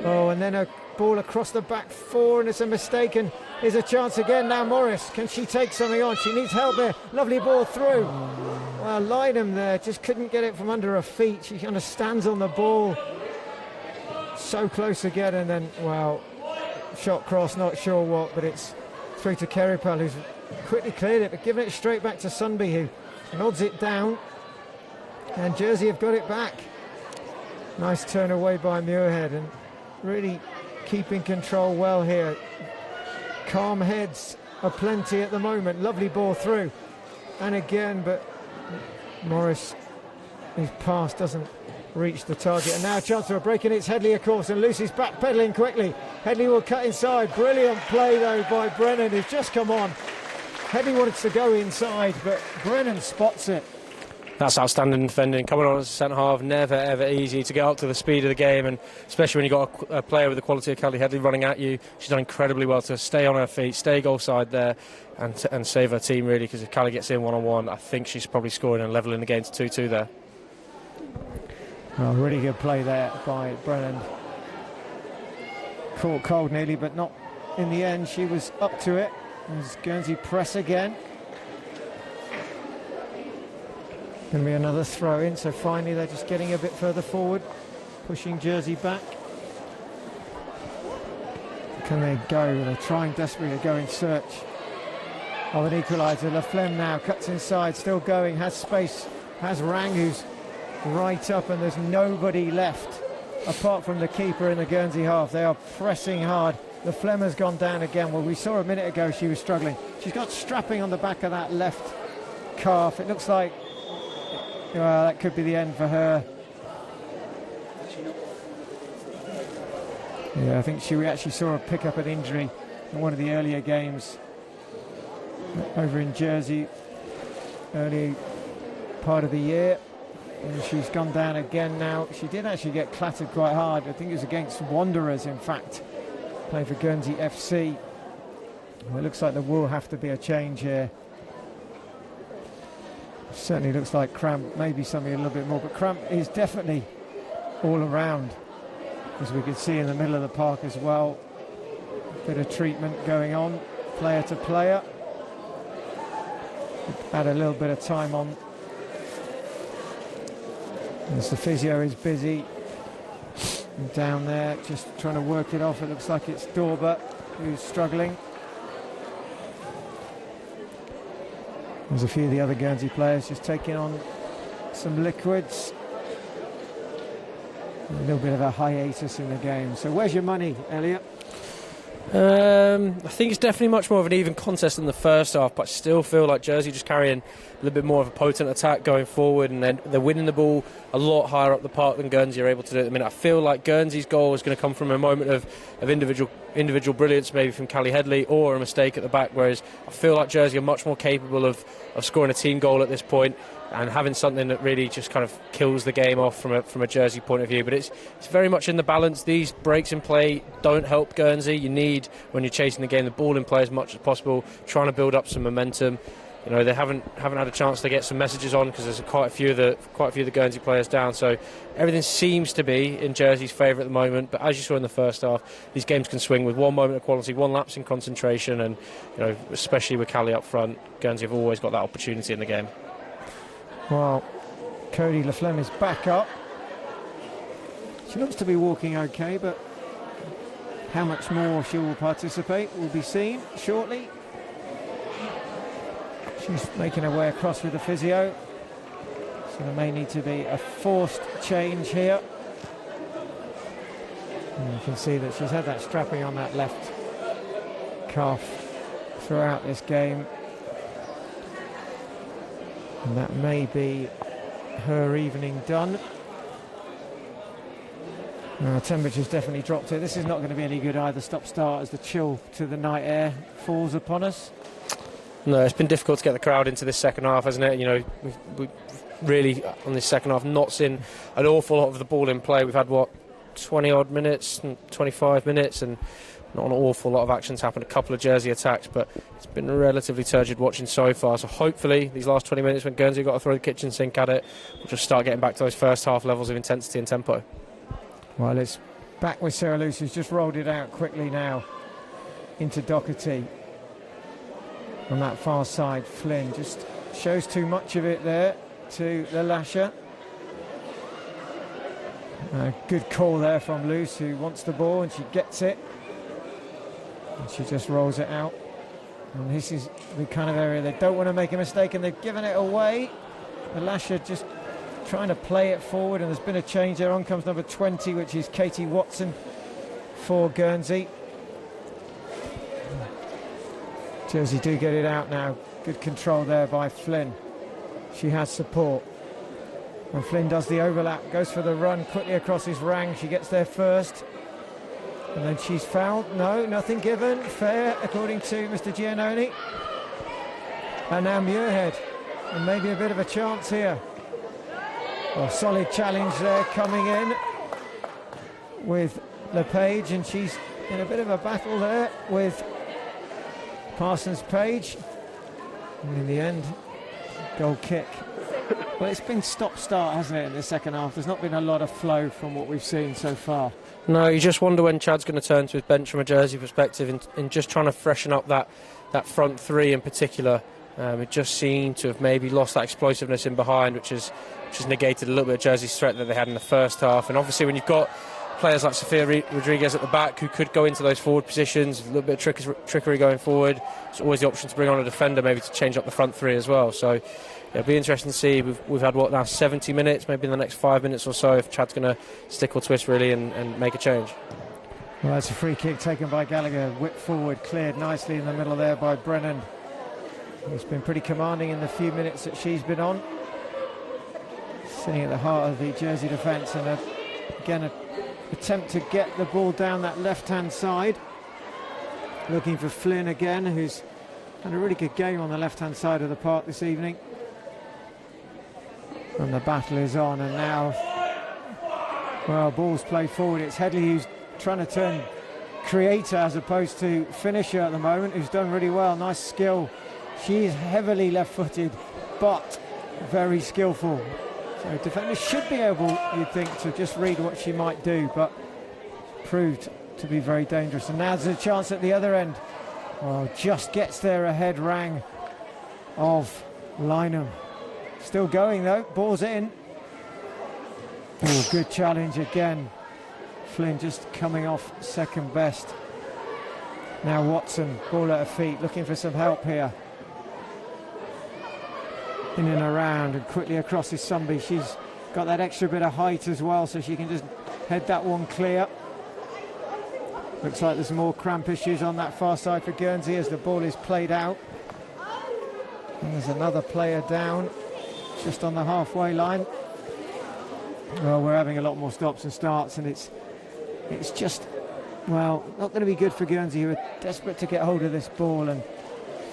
Oh, and then a ball across the back four, and it's a mistake, and here's a chance again now. Morris, can she take something on? She needs help there. Lovely ball through. Well, Lydham there just couldn't get it from under her feet. She kind of stands on the ball. So close again, and then, well, shot cross, not sure what, but it's through to Kerrypal, who's quickly cleared it, but giving it straight back to Sunby, who nods it down, and Jersey have got it back. Nice turn away by Muirhead, and really keeping control well here. Calm heads aplenty at the moment. Lovely ball through, and again, but Morris, his pass doesn't reach the target, and now a chance for a break, and it's Headley, of course, and Lucy's backpedaling quickly. Headley will cut inside. Brilliant play though by Brennan, who's just come on. Headley wanted to go inside, but Brennan spots it. That's outstanding defending. Coming on as a centre half, never ever easy to get up to the speed of the game, and especially when you've got a player with the quality of Kelly Headley running at you. She's done incredibly well to stay on her feet, stay goal side there, and save her team really, because if Kelly gets in one-on-one, I think she's probably scoring and levelling the game to 2-2 there. Well, really good play there by Brennan. Caught cold nearly, but not in the end. She was up to it. As Guernsey press again. Going to be another throw in, so finally they're just getting a bit further forward, pushing Jersey back. Can they go? They're trying desperately to go in search of an equaliser. Laflemme now cuts inside, still going, has space, has Rang, who's right up, and there's nobody left apart from the keeper in the Guernsey half. They are pressing hard. Laflemme has gone down again. Well, we saw a minute ago she was struggling. She's got strapping on the back of that left calf. It looks like, well, that could be the end for her. Yeah, I think we actually saw her pick up an injury in one of the earlier games over in Jersey, early part of the year. And she's gone down again now. She did actually get clattered quite hard. I think it was against Wanderers, in fact, playing for Guernsey FC. Well, it looks like there will have to be a change here. Certainly looks like cramp, maybe something a little bit more, but cramp is definitely all around, as we can see in the middle of the park as well. Bit of treatment going on, player to player. Add a little bit of time on. As the physio is busy and down there, just trying to work it off. It looks like it's Dorber who's struggling. There's a few of the other Guernsey players just taking on some liquids. A little bit of a hiatus in the game. So where's your money, Elliot? I think it's definitely much more of an even contest than the first half, but I still feel like Jersey just carrying a little bit more of a potent attack going forward, and then they're winning the ball a lot higher up the park than Guernsey are able to do at the minute. I feel like Guernsey's goal is going to come from a moment of individual brilliance, maybe from Callie Headley, or a mistake at the back, whereas I feel like Jersey are much more capable of scoring a team goal at this point and having something that really just kind of kills the game off from a Jersey point of view. But it's very much in the balance. These breaks in play don't help Guernsey. You need, when you're chasing the game, the ball in play as much as possible, trying to build up some momentum. You know, they haven't had a chance to get some messages on because there's quite a few of the Guernsey players down. So everything seems to be in Jersey's favour at the moment. But as you saw in the first half, these games can swing with one moment of quality, one lapse in concentration, and you know, especially with Callie up front, Guernsey have always got that opportunity in the game. Well, Cody Laflemme is back up. She looks to be walking okay, but how much more she will participate will be seen shortly. She's making her way across with the physio, so there may need to be a forced change here. And you can see that she's had that strapping on that left calf throughout this game, and that may be her evening done. Temperature's definitely dropped here. This is not going to be any good either, stop-start, as the chill to the night air falls upon us. No, it's been difficult to get the crowd into this second half, hasn't it? You know, we've really, on this second half, not seen an awful lot of the ball in play. We've had, 20-odd minutes, 25 minutes, and not an awful lot of actions happened. A couple of Jersey attacks, but it's been relatively turgid watching so far. So hopefully, these last 20 minutes, when Guernsey got to throw the kitchen sink at it, we'll just start getting back to those first half levels of intensity and tempo. Well, it's back with Sarah Luce, who's just rolled it out quickly now into Doherty. On that far side, Flynn just shows too much of it there to the lasher. Good call there from Luce, who wants the ball, and she gets it. And she just rolls it out. And this is the kind of area they don't want to make a mistake, and they've given it away. The lasher just trying to play it forward, and there's been a change there. On comes number 20, which is Katie Watson for Guernsey. Jersey do get it out now. Good control there by Flynn. She has support. When Flynn does the overlap, goes for the run quickly across his rang. She gets there first. And then she's fouled. No, nothing given. Fair, according to Mr. Giannoni. And now Muirhead. And maybe a bit of a chance here. Well, solid challenge there coming in with LePage, and she's in a bit of a battle there with Parsons-Page. And in the end, goal kick. Well, it's been stop-start, hasn't it, in the second half? There's not been a lot of flow from what we've seen so far. No, you just wonder when Chad's going to turn to his bench from a Jersey perspective in just trying to freshen up that front three in particular. It just seemed to have maybe lost that explosiveness in behind, which has negated a little bit of Jersey's threat that they had in the first half. And obviously when you've got players like Sophia Rodriguez at the back who could go into those forward positions, a little bit of trickery going forward, there's always the option to bring on a defender maybe to change up the front three as well. So it'll be interesting to see. We've had now 70 minutes, maybe in the next 5 minutes or so, if Chad's going to stick or twist really and make a change. Well, that's a free kick taken by Gallagher, whipped forward, cleared nicely in the middle there by Brennan. He's been pretty commanding in the few minutes that she's been on. Sitting at the heart of the Jersey defence, and again an attempt to get the ball down that left-hand side. Looking for Flynn again, who's had a really good game on the left-hand side of the park this evening. And the battle is on, and now, well, ball's played forward. It's Headley who's trying to turn creator as opposed to finisher at the moment, who's done really well. Nice skill. She's heavily left-footed, but very skillful. So defenders should be able, you'd think, to just read what she might do, but proved to be very dangerous. And now there's a chance at the other end. Oh, just gets there ahead rang of Lynham. Still going though, ball's in. Oh, good challenge again. Flynn just coming off second best. Now Watson, ball at her feet, looking for some help here. In and around and quickly across his Sumby. She's got that extra bit of height as well, so she can just head that one clear. Looks like there's more cramp issues on that far side for Guernsey as the ball is played out. And there's another player down just on the halfway line. Well, we're having a lot more stops and starts, and it's just, well, not going to be good for Guernsey, who are desperate to get hold of this ball, and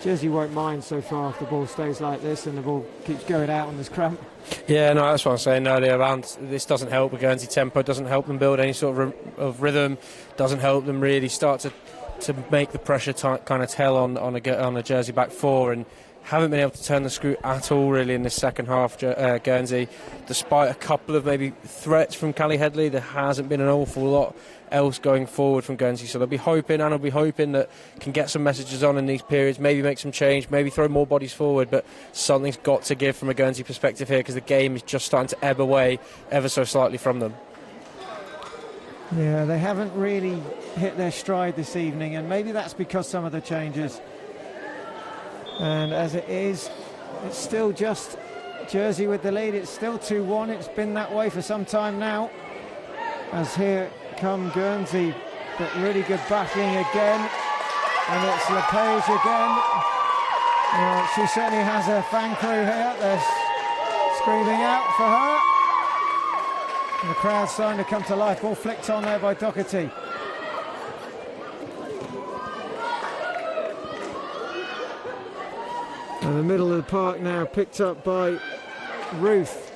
Jersey won't mind so far if the ball stays like this and the ball keeps going out on this cramp. Yeah, no, that's what I'm saying earlier. And this doesn't help with Guernsey tempo, doesn't help them build any sort of rhythm, doesn't help them really start to make the pressure kind of tell on a Jersey back four, and haven't been able to turn the screw at all really in this second half, Guernsey. Despite a couple of maybe threats from Callie Headley, there hasn't been an awful lot else going forward from Guernsey, so they'll be hoping that can get some messages on in these periods, maybe make some change, maybe throw more bodies forward, but something's got to give from a Guernsey perspective here, because the game is just starting to ebb away ever so slightly from them. Yeah, they haven't really hit their stride this evening, and maybe that's because some of the changes. And as it is, it's still just Jersey with the lead. It's still 2-1. It's been that way for some time now. As here come Guernsey, but really good battling again. And it's LePage again. She certainly has a fan crew here. They're screaming out for her. And the crowd's starting to come to life. Ball flicked on there by Doherty. In the middle of the park now, picked up by Ruth.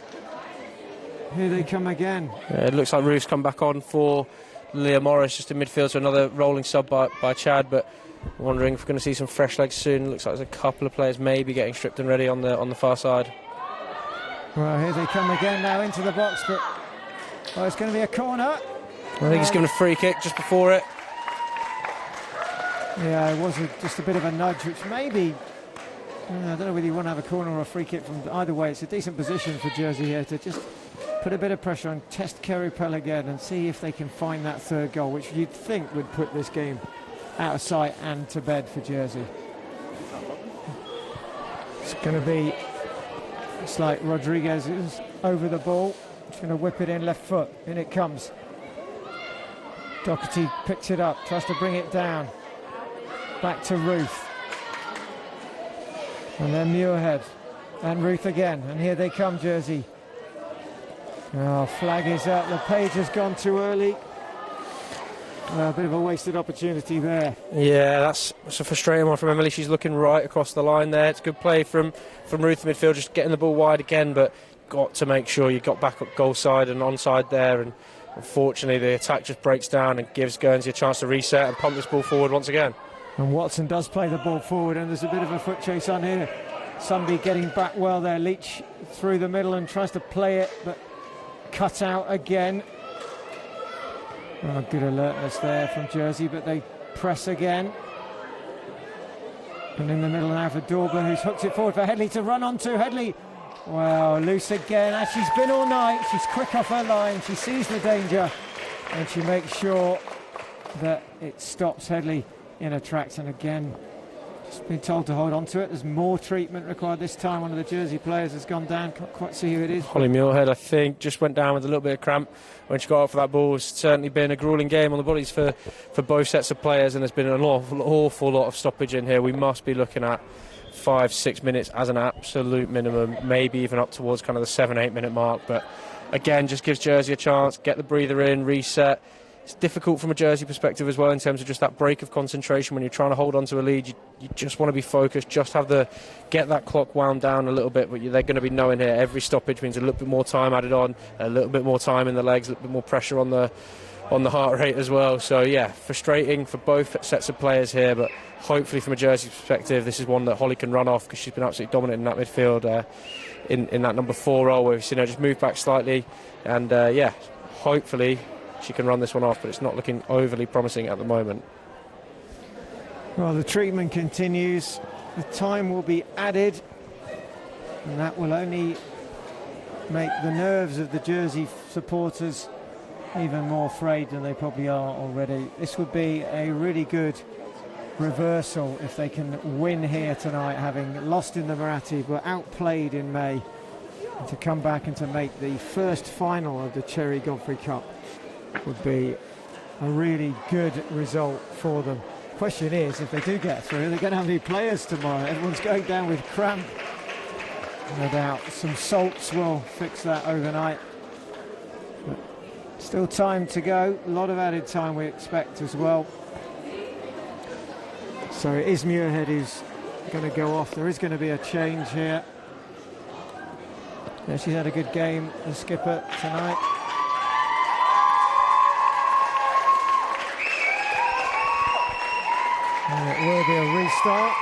Here they come again. Yeah, it looks like Ruth's come back on for Leah Morris, just in midfield, so another rolling sub by Chad, but wondering if we're going to see some fresh legs soon. Looks like there's a couple of players maybe getting stripped and ready on the far side. Well, here they come again now into the box, but it's going to be a corner. I think he's given a free kick just before it. Yeah, it was just a bit of a nudge, which maybe... I don't know whether you want to have a corner or a free kick from either way. It's a decent position for Jersey here to just put a bit of pressure on, test Kerry Pell again and see if they can find that third goal, which you'd think would put this game out of sight and to bed for Jersey. It's going to be... It's like Rodriguez is over the ball. He's going to whip it in left foot. In it comes. Doherty picks it up, tries to bring it down. Back to Ruth. And then Muirhead. And Ruth again. And here they come, Jersey. Oh, flag is up. The page has gone too early. A bit of a wasted opportunity there. Yeah, that's a frustrating one from Emily. She's looking right across the line there. It's good play from Ruth in midfield, just getting the ball wide again, but got to make sure you got back up goal side and onside there. And unfortunately, the attack just breaks down and gives Guernsey a chance to reset and pump this ball forward once again. And Watson does play the ball forward, and there's a bit of a foot chase on here. Somebody getting back well there. Leach through the middle and tries to play it, but cut out again. Oh, good alertness there from Jersey, but they press again. And in the middle now for Dorber, who's hooked it forward for Headley to run onto. Headley, well, loose again, as she's been all night. She's quick off her line, she sees the danger, and she makes sure that it stops Headley in her tracks. And again, just been told to hold on to it. There's more treatment required this time. One of the Jersey players has gone down. Can't quite see who it is. Holly Muirhead, I think, just went down with a little bit of cramp when she got up for that ball. It's certainly been a gruelling game on the bodies for both sets of players, and there's been an awful lot of stoppage in here. We must be looking at 5-6 minutes as an absolute minimum, maybe even up towards kind of the 7-8 minute mark. But again, just gives Jersey a chance, get the breather in, reset. It's difficult from a Jersey perspective as well in terms of just that break of concentration when you're trying to hold on to a lead. You just want to be focused, just get that clock wound down a little bit, but they're going to be knowing here every stoppage means a little bit more time added on, a little bit more time in the legs, a little bit more pressure on the heart rate as well. So yeah, frustrating for both sets of players here, but hopefully from a Jersey perspective this is one that Holly can run off, because she's been absolutely dominant in that midfield in that number 4 role, where we've seen her just move back slightly, and yeah, hopefully she can run this one off, but it's not looking overly promising at the moment. Well, the treatment continues. The time will be added, and that will only make the nerves of the Jersey supporters even more frayed than they probably are already. This would be a really good reversal if they can win here tonight, having lost in the Marathi but outplayed in May, and to come back and to make the first final of the Cherry Godfrey Cup would be a really good result for them. Question is, if they do get through, they're going to have any players tomorrow. Everyone's going down with cramp. No doubt some salts will fix that overnight. But still time to go. A lot of added time we expect as well. So it is Muirhead who's going to go off. There is going to be a change here. Yeah, she's had a good game, the skipper, tonight. And it will be a restart.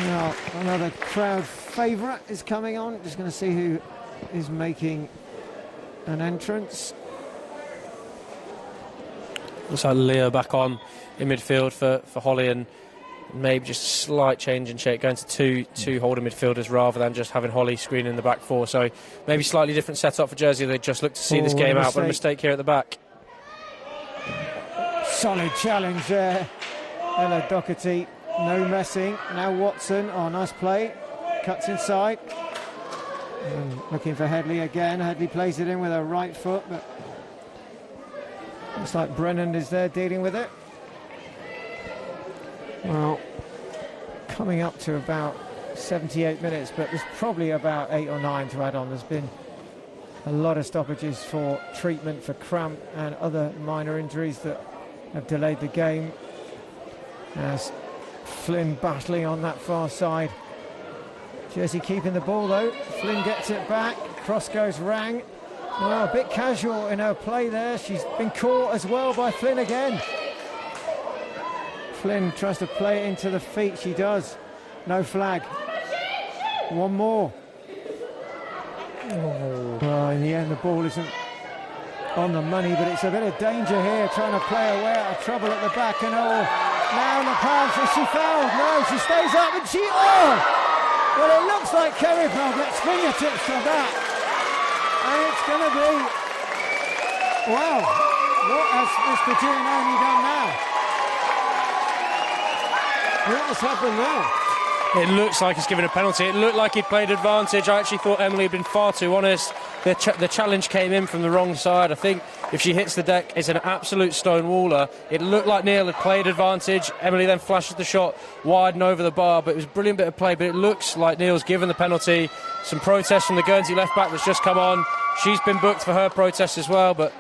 Now, another crowd favourite is coming on. Just going to see who is making an entrance. Looks like Leo back on in midfield for Holly, and maybe just a slight change in shape, going to two holding midfielders rather than just having Holly screening the back 4. So maybe slightly different setup for Jersey. They just look to see this game out, but a mistake here at the back. Solid challenge there. Ella Doherty, no messing. Now Watson, oh, nice play. Cuts inside. And looking for Headley again. Headley plays it in with her right foot, but looks like Brennan is there dealing with it. Well, coming up to about 78 minutes, but there's probably about 8 or 9 to add on. There's been a lot of stoppages for treatment for cramp and other minor injuries that have delayed the game. As Flynn battling on that far side. Jersey keeping the ball though. Flynn gets it back. Cross goes Rang. Oh, a bit casual in her play there. She's been caught as well by Flynn again. Flynn tries to play it into the feet. She does. No flag. One more. Oh. Well, in the end, the ball isn't on the money, but it's a bit of danger here, trying to play away out of trouble at the back. And now Lepage, is she fouled? No, she stays up and she, well, it looks like Cherry gets fingertips for that. And it's going to be, wow, what has Mr. Giannoni done now? What has happened there? It looks like he's given a penalty. It looked like he played advantage. I actually thought Emily had been far too honest. The challenge came in from the wrong side. I think if she hits the deck, it's an absolute stone waller. It looked like Neil had played advantage. Emily then flashes the shot wide and over the bar, but it was a brilliant bit of play. But it looks like Neil's given the penalty. Some protest from the Guernsey left back that's just come on. She's been booked for her protest as well, but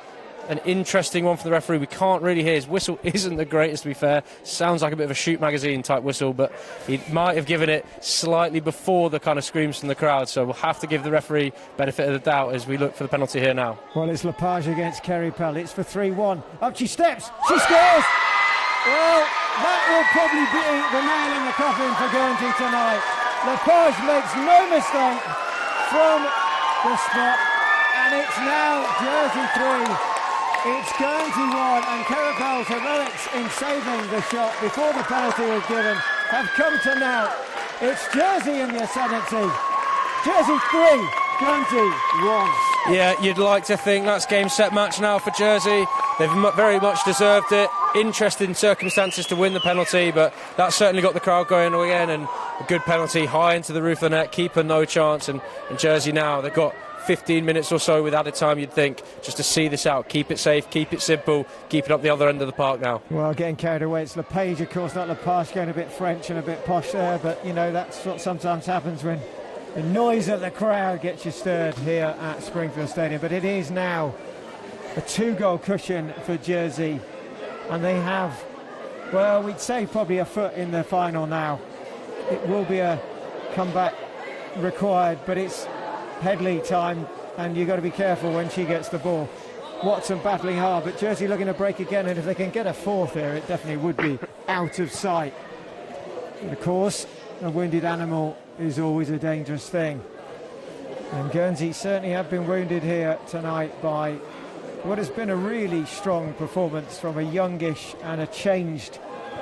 an interesting one from the referee. We can't really hear. His whistle isn't the greatest, to be fair. Sounds like a bit of a Shoot magazine type whistle, but he might have given it slightly before the kind of screams from the crowd, so we'll have to give the referee benefit of the doubt as we look for the penalty here now. Well, it's Lepage against Cherry Pell. It's for 3-1. Up she steps. She scores! Well, that will probably be the nail in the coffin for Guernsey tonight. Lepage makes no mistake from the spot, and it's now Jersey 3. It's Guernsey 1, and Cherry Pell's heroics in saving the shot before the penalty was given have come to naught. It's Jersey in the ascendancy. Jersey 3, Guernsey 1. Yeah, you'd like to think that's game, set, match now for Jersey. They've very much deserved it. Interesting circumstances to win the penalty, but that certainly got the crowd going again, and a good penalty high into the roof of the net. Keeper no chance, and Jersey now, they've got 15 minutes or so with added time, you'd think, just to see this out. Keep it safe, keep it simple, keep it up the other end of the park now. Well, getting carried away, it's Lepage, of course, not Lepage, going a bit French and a bit posh there, but, you know, that's what sometimes happens when the noise of the crowd gets you stirred here at Springfield Stadium. But it is now a 2-goal cushion for Jersey, and they have, well, we'd say probably a foot in the final now. It will be a comeback required, but it's Headley time, and you've got to be careful when she gets the ball. Watson battling hard, but Jersey looking to break again, and if they can get a fourth here, it definitely would be out of sight. And of course, a wounded animal is always a dangerous thing, and Guernsey certainly have been wounded here tonight by what has been a really strong performance from a youngish and a changed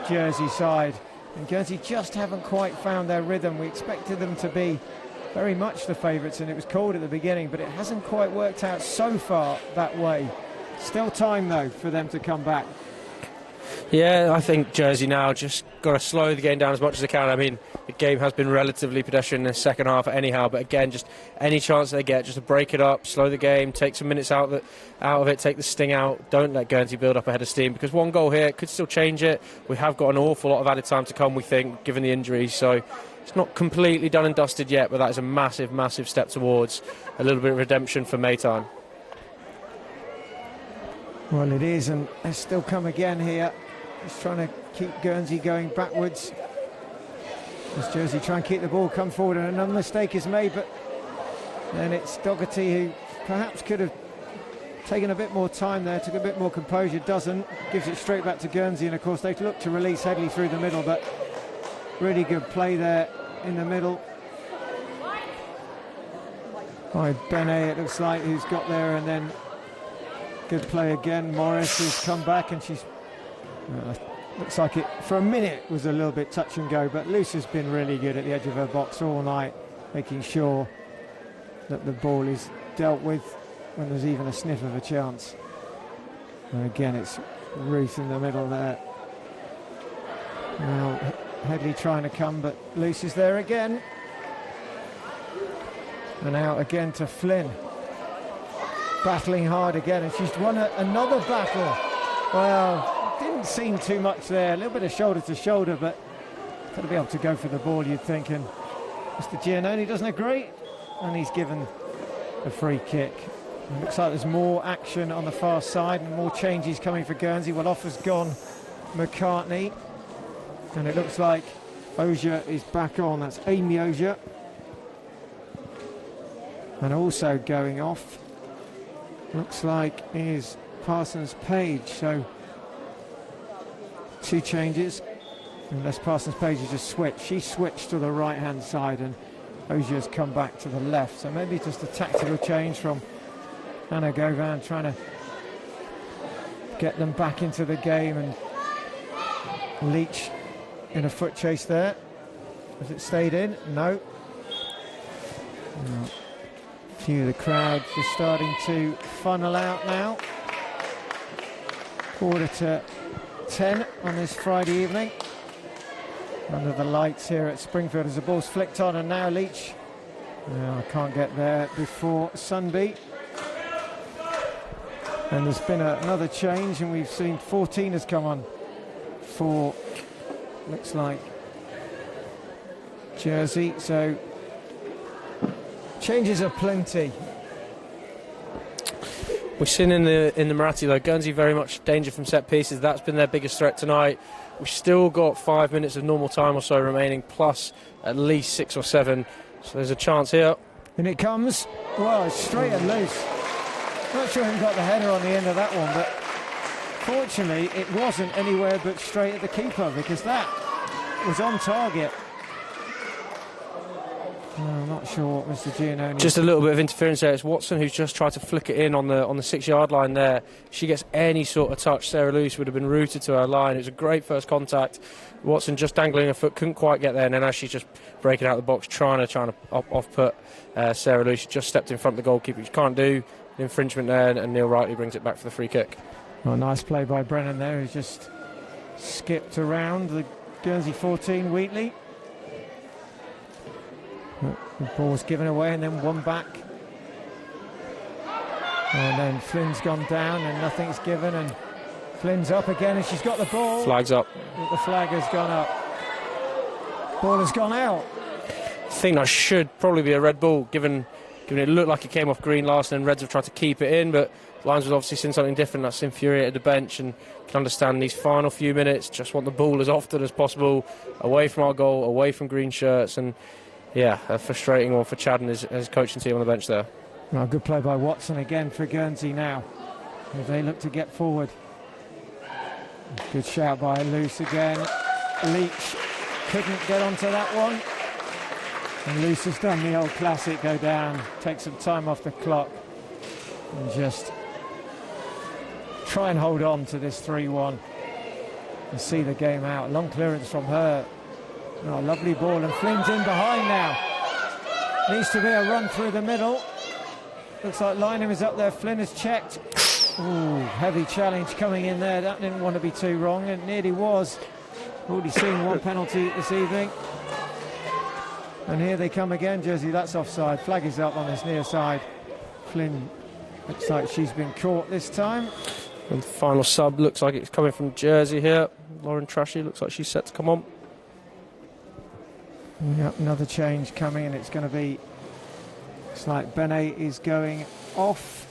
Jersey side, and Guernsey just haven't quite found their rhythm. We expected them to be very much the favourites, and it was called at the beginning, but it hasn't quite worked out so far that way. Still time though for them to come back. Yeah, I think Jersey now just got to slow the game down as much as they can. I mean, the game has been relatively pedestrian in the second half anyhow, but again, just any chance they get, just to break it up, slow the game, take some minutes out of it, take the sting out. Don't let Guernsey build up ahead of steam, because one goal here could still change it. We have got an awful lot of added time to come, we think, given the injuries, so it's not completely done and dusted yet, but that is a massive, massive step towards a little bit of redemption for Maytime. Well, it is, and they still come again here. Just trying to keep Guernsey going backwards. As Jersey try and keep the ball, come forward, and another mistake is made, but then it's Dougherty who perhaps could have taken a bit more time there, took a bit more composure, doesn't, gives it straight back to Guernsey, and of course they look to release Headley through the middle, but really good play there in the middle by Benet, it looks like, who's got there, and then good play again. Morris has come back, and she's looks like it for a minute was a little bit touch and go, but Luce has been really good at the edge of her box all night, making sure that the ball is dealt with when there's even a sniff of a chance. And again, it's Ruth in the middle there. Now Headley trying to come, but Luce is there again. And out again to Flynn. Battling hard again, and she's won another battle. Well, didn't seem too much there. A little bit of shoulder to shoulder, but got to be able to go for the ball, you'd think. And Mr. Giannoni doesn't agree, and he's given a free kick. It looks like there's more action on the far side and more changes coming for Guernsey. Well, off has gone McCartney, and it looks like Ogier is back on. That's Amy Ogier. And also going off, looks like is Parsons Page. So 2 changes, unless Parsons Page has just switched. She switched to the right-hand side and Ogier's come back to the left. So maybe just a tactical change from Anna Gauvin, trying to get them back into the game, and Leach in a foot chase there. Has it stayed in? No. A few of the crowd just starting to funnel out now. 9:45 on this Friday evening. Under the lights here at Springfield as the ball's flicked on, and now Leach. No, I can't get there before Sunby. And there's been another change, and we've seen 14 has come on for, looks like, Jersey. So changes are plenty. We've seen in the Marathi though, Guernsey very much danger from set pieces. That's been their biggest threat tonight. We've still got 5 minutes of normal time or so remaining, plus at least 6 or 7. So there's a chance here. And it comes. Well, it's straight and loose. Not sure who got the header on the end of that one, but fortunately it wasn't anywhere but straight at the keeper, because that was on target. I'm not sure what Mr. Giannone. Just a little bit of interference there. It's Watson who's just tried to flick it in on the 6-yard line there. If she gets any sort of touch, Sarah Lewis would have been rooted to her line. It was a great first contact. Watson just dangling her foot, couldn't quite get there, and then as she's just breaking out the box, trying to off-put Sarah Lewis, she just stepped in front of the goalkeeper. She can't do the infringement there, and Neil Wrightley brings it back for the free kick. Well, nice play by Brennan there, who's just skipped around the Guernsey 14, Wheatley. The ball's given away and then won back. And then Flynn's gone down and nothing's given, and Flynn's up again and she's got the ball. Flag's up. The flag has gone up. Ball has gone out. I think that should probably be a red ball, given it looked like it came off green last, and Reds have tried to keep it in, but Lions have obviously seen something different. That's infuriated the bench, and can understand these final few minutes, just want the ball as often as possible, away from our goal, away from green shirts, and yeah, a frustrating one for Chad and his coaching team on the bench there. Well, good play by Watson again for Guernsey now, as they look to get forward. Good shout by Luce again. Leach couldn't get onto that one. And Luce has done the old classic, go down, take some time off the clock, and just try and hold on to this 3-1 and see the game out. Long clearance from her. Oh, lovely ball, and Flynn's in behind now. Needs to be a run through the middle. Looks like Lynham is up there. Flynn has checked. Ooh, heavy challenge coming in there. That didn't want to be too wrong, and nearly was. Already seen one penalty this evening. And here they come again, Jersey. That's offside. Flag is up on this near side. Flynn looks like she's been caught this time. And the final sub looks like it's coming from Jersey here. Lauren Trashy looks like she's set to come on. Yep, another change coming, and it's going to be, it's like Benet is going off.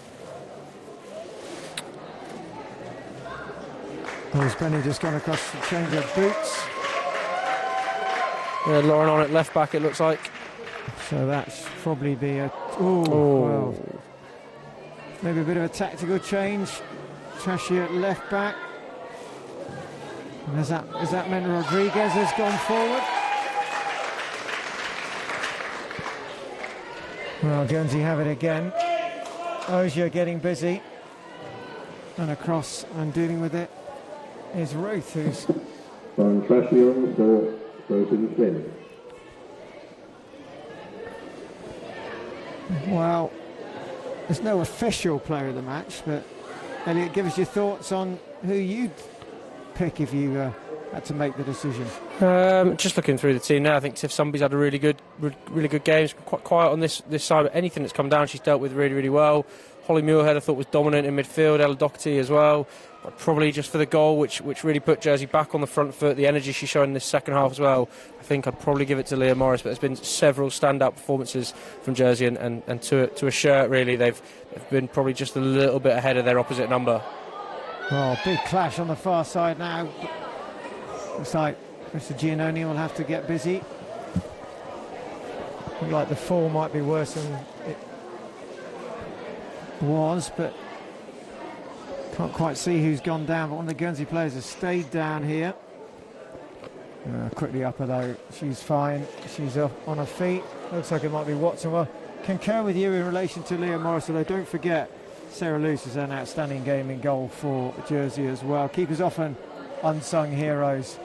Or has Benet just gone across to change her boots? Yeah, Lauren on it, left back it looks like. So that's probably be a, well, maybe a bit of a tactical change. Trashy at left back. And has that meant Rodriguez has gone forward? Well, Guernsey have it again. Ogier getting busy. And across and dealing with it is Ruth, who's... Lauren Trashy on the floor, Rosie Flynn. Well, there's no official player of the match, but Elliot, give us your thoughts on who you'd pick if you had to make the decision. Just looking through the team now, I think Tiff Sunby's had a really good game. She's quite quiet on this side, but anything that's come down she's dealt with really, really well. Holly Muirhead I thought was dominant in midfield, Ella Doherty as well, but probably just for the goal, which really put Jersey back on the front foot, the energy she showed in this second half as well. I think I'd probably give it to Leah Morris, but there's been several standout performances from Jersey, and to a shirt really, they've been probably just a little bit ahead of their opposite number. Oh, big clash on the far side now. Looks like Mr. Giannoni will have to get busy. Look like the fall might be worse than it was, but can't quite see who's gone down. But one of the Guernsey players has stayed down here. Quickly up her though, she's fine. She's up on her feet. Looks like it might be Watson. Well, concur with you in relation to Leah Morris, although don't forget Sarah Luce is an outstanding game in goal for Jersey as well. Keepers often unsung heroes,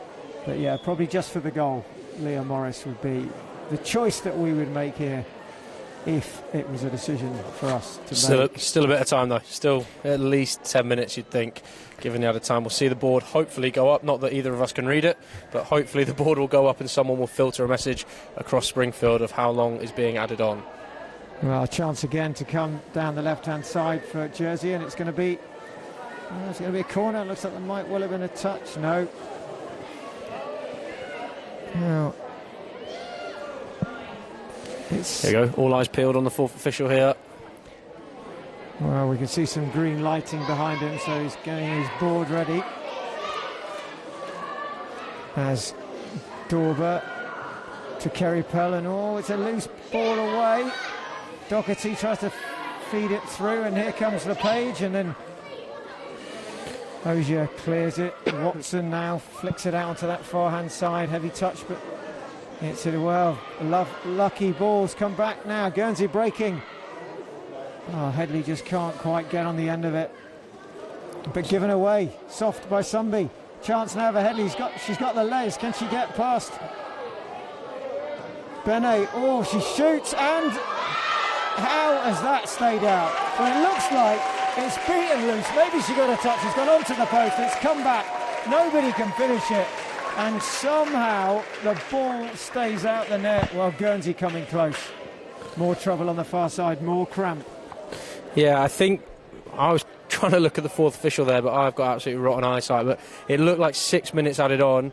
but yeah, probably just for the goal, Leah Morris would be the choice that we would make here if it was a decision for us to make. Still a bit of time though, still at least 10 minutes you'd think, given the other time. We'll see the board hopefully go up, not that either of us can read it, but hopefully the board will go up and someone will filter a message across Springfield of how long is being added on. Well, a chance again to come down the left-hand side for Jersey, and it's going to be a corner. It looks like there might well have been a touch. No. Now, there you go, all eyes peeled on the fourth official here. Well, we can see some green lighting behind him, so he's getting his board ready. As Dorber to Kerry Pell, oh, it's a loose ball away. Doherty tries to feed it through, and here comes LePage, and then Ogier clears it. Watson now flicks it out onto that far-hand side. Heavy touch, but hits it well. Lucky balls come back now. Guernsey breaking. Oh, Headley just can't quite get on the end of it. But given away. Soft by Sumby. Chance now for Headley. She's got the legs. Can she get past Benet? Oh, she shoots, and how has that stayed out? Well, it looks like it's beaten loose. Maybe she got a touch. It's gone onto the post. It's come back. Nobody can finish it. And somehow the ball stays out the net. Well, Guernsey coming close. More trouble on the far side, more cramp. Yeah, I think I was trying to look at the fourth official there, but I've got absolutely rotten eyesight. But it looked like 6 minutes added on.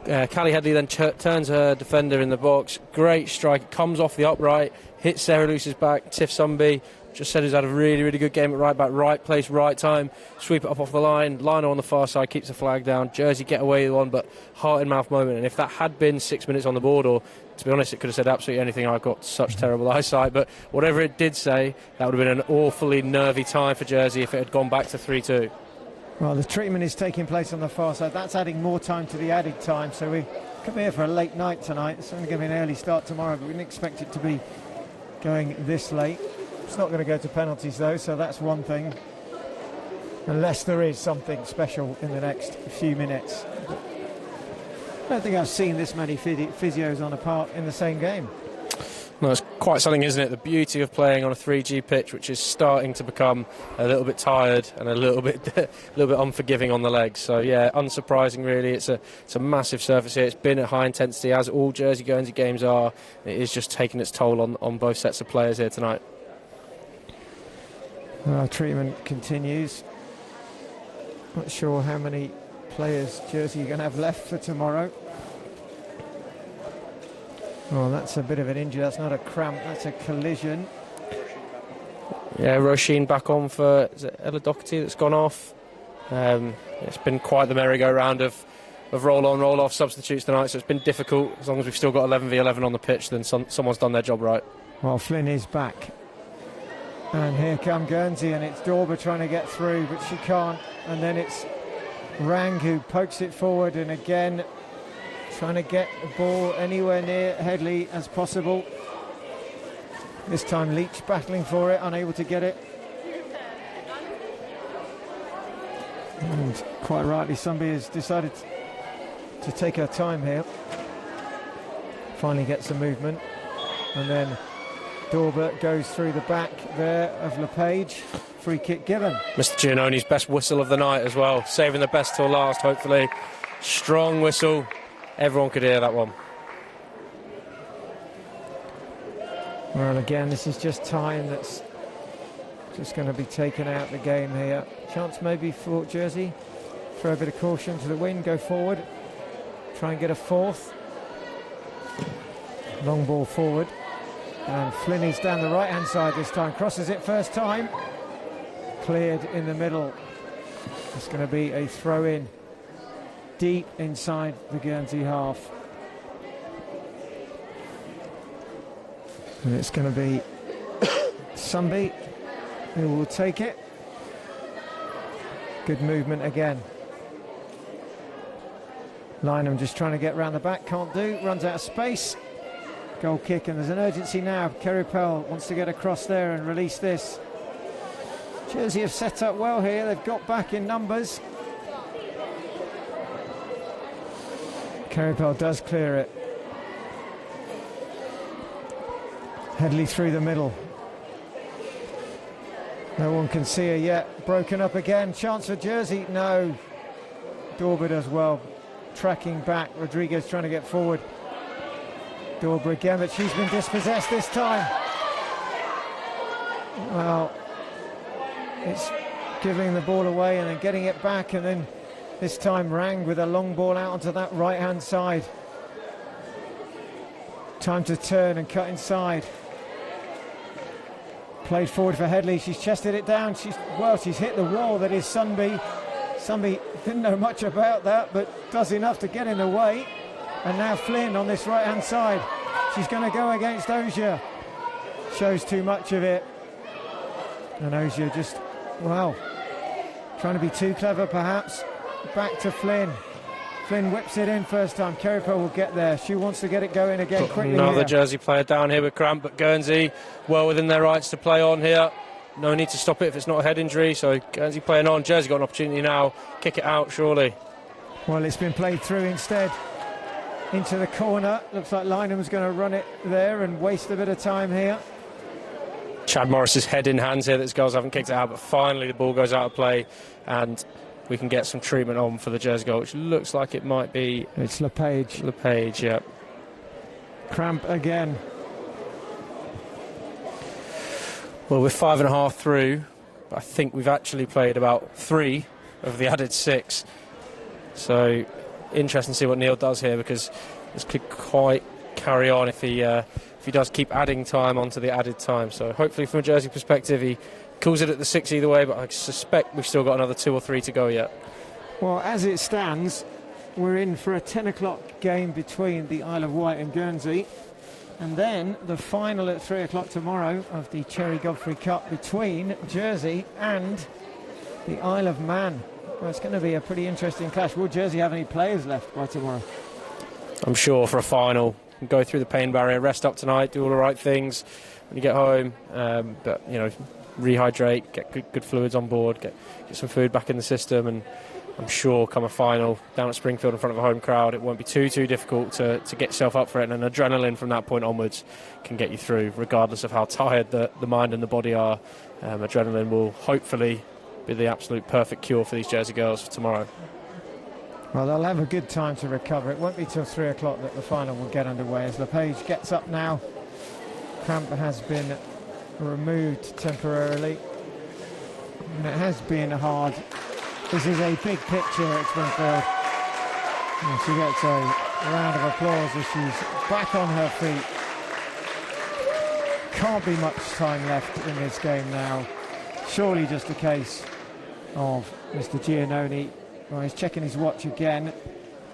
Callie Headley then turns her defender in the box. Great strike. Comes off the upright, hits Sarah Luce's back. Tiff Sumby just said he's had a really, really good game at right back, right place, right time. Sweep it up off the line. Liner on the far side keeps the flag down. Jersey get away with one, but heart in mouth moment. And if that had been 6 minutes on the board, or to be honest, it could have said absolutely anything. I've got such terrible eyesight, but whatever it did say, that would have been an awfully nervy time for Jersey if it had gone back to 3-2. Well, the treatment is taking place on the far side. That's adding more time to the added time, so we could be here for a late night tonight. It's only going to be an early start tomorrow, but we didn't expect it to be going this late. It's not going to go to penalties though, so that's one thing, unless there is something special in the next few minutes. I don't think I've seen this many physios on a part in the same game. No, it's quite something, isn't it? The beauty of playing on a 3G pitch, which is starting to become a little bit tired and a little bit unforgiving on the legs. So yeah, unsurprising really. It's a massive surface here. It's been at high intensity, as all Jersey Guernsey games are. It is just taking its toll on both sets of players here tonight. Well, treatment continues. Not sure how many players Jersey are going to have left for tomorrow. Oh, that's a bit of an injury. That's not a cramp, that's a collision. Yeah, Roisin back on for Ella Doherty that's gone off. It's been quite the merry-go-round of roll-on, roll-off substitutes tonight, so it's been difficult. As long as we've still got 11v11 on the pitch, then someone's done their job right. Well, Flynn is back. And here come Guernsey, and it's Dorber trying to get through, but she can't. And then it's Rang who pokes it forward, and again trying to get the ball anywhere near Headley as possible. This time Leach battling for it, unable to get it. And quite rightly, Sumby has decided to take her time here. Finally gets some movement. And then Dorber goes through the back there of LePage. Free kick given. Mr. Giannoni's best whistle of the night as well. Saving the best till last, hopefully. Strong whistle. Everyone could hear that one. Well, again, this is just time that's just going to be taken out the game here. Chance maybe for Jersey. Throw a bit of caution to the wind, go forward. Try and get a fourth. Long ball forward. And Flynn is down the right-hand side this time. Crosses it first time. Cleared in the middle. It's going to be a throw-in deep inside the Guernsey half. And it's going to be Sumby who will take it. Good movement again. Lynham just trying to get round the back, can't do, runs out of space. Goal kick, and there's an urgency now. Kerry Pell wants to get across there and release this. Jersey have set up well here, they've got back in numbers. Kerry Pell does clear it. Headley through the middle. No one can see her yet. Broken up again. Chance for Jersey. No. Dorber does well. Tracking back. Rodriguez trying to get forward. Dorber again, but she's been dispossessed this time. Well, it's giving the ball away and then getting it back, and then this time Rang with a long ball out onto that right-hand side. Time to turn and cut inside. Played forward for Headley. She's chested it down. She's hit the wall that is Sunby. Sunby didn't know much about that, but does enough to get in the way. And now Flynn on this right-hand side. She's going to go against Ozier. Shows too much of it. And Ozier just, well, trying to be too clever perhaps. Back to Flynn. Flynn whips it in first time. Kerry Pell will get there. She wants to get it going again quickly. Another Jersey player down here with cramp, but Guernsey well within their rights to play on here. No need to stop it if it's not a head injury, so Guernsey playing on. Jersey got an opportunity now. Kick it out, surely. Well, it's been played through instead. Into the corner. Looks like Lynham's going to run it there and waste a bit of time here. Chad Morris's head in hands here. These girls haven't kicked it out, but finally the ball goes out of play and we can get some treatment on for the Jersey goal, which looks like it might be... It's LePage. LePage, yeah. Cramp again. Well, we're 5.5 through, but I think we've actually played about 3 of the added 6. So, interesting to see what Neil does here, because this could quite carry on if he does keep adding time onto the added time. So, hopefully from a Jersey perspective, he calls it at the 6 either way, but I suspect we've still got another 2 or 3 to go yet. Well, as it stands, we're in for a 10 o'clock game between the Isle of Wight and Guernsey, and then the final at 3 o'clock tomorrow of the Cherry Godfrey Cup between Jersey and the Isle of Man. Well, it's going to be a pretty interesting clash. Will Jersey have any players left by tomorrow? I'm sure for a final. Go through the pain barrier, rest up tonight, do all the right things when you get home, but, you know, rehydrate, get good fluids on board, get some food back in the system, and I'm sure come a final down at Springfield in front of a home crowd, it won't be too difficult to get yourself up for it, and adrenaline from that point onwards can get you through, regardless of how tired the mind and the body are. Adrenaline will hopefully be the absolute perfect cure for these Jersey girls for tomorrow. Well, they'll have a good time to recover. It won't be till 3 o'clock that the final will get underway. As LePage gets up now, cramp has been removed temporarily, and it has been hard. This is a big picture at Springfield, and she gets a round of applause as she's back on her feet. Can't be much time left in this game now. Surely just a case of Mr. Giannoni. Well, he's checking his watch again,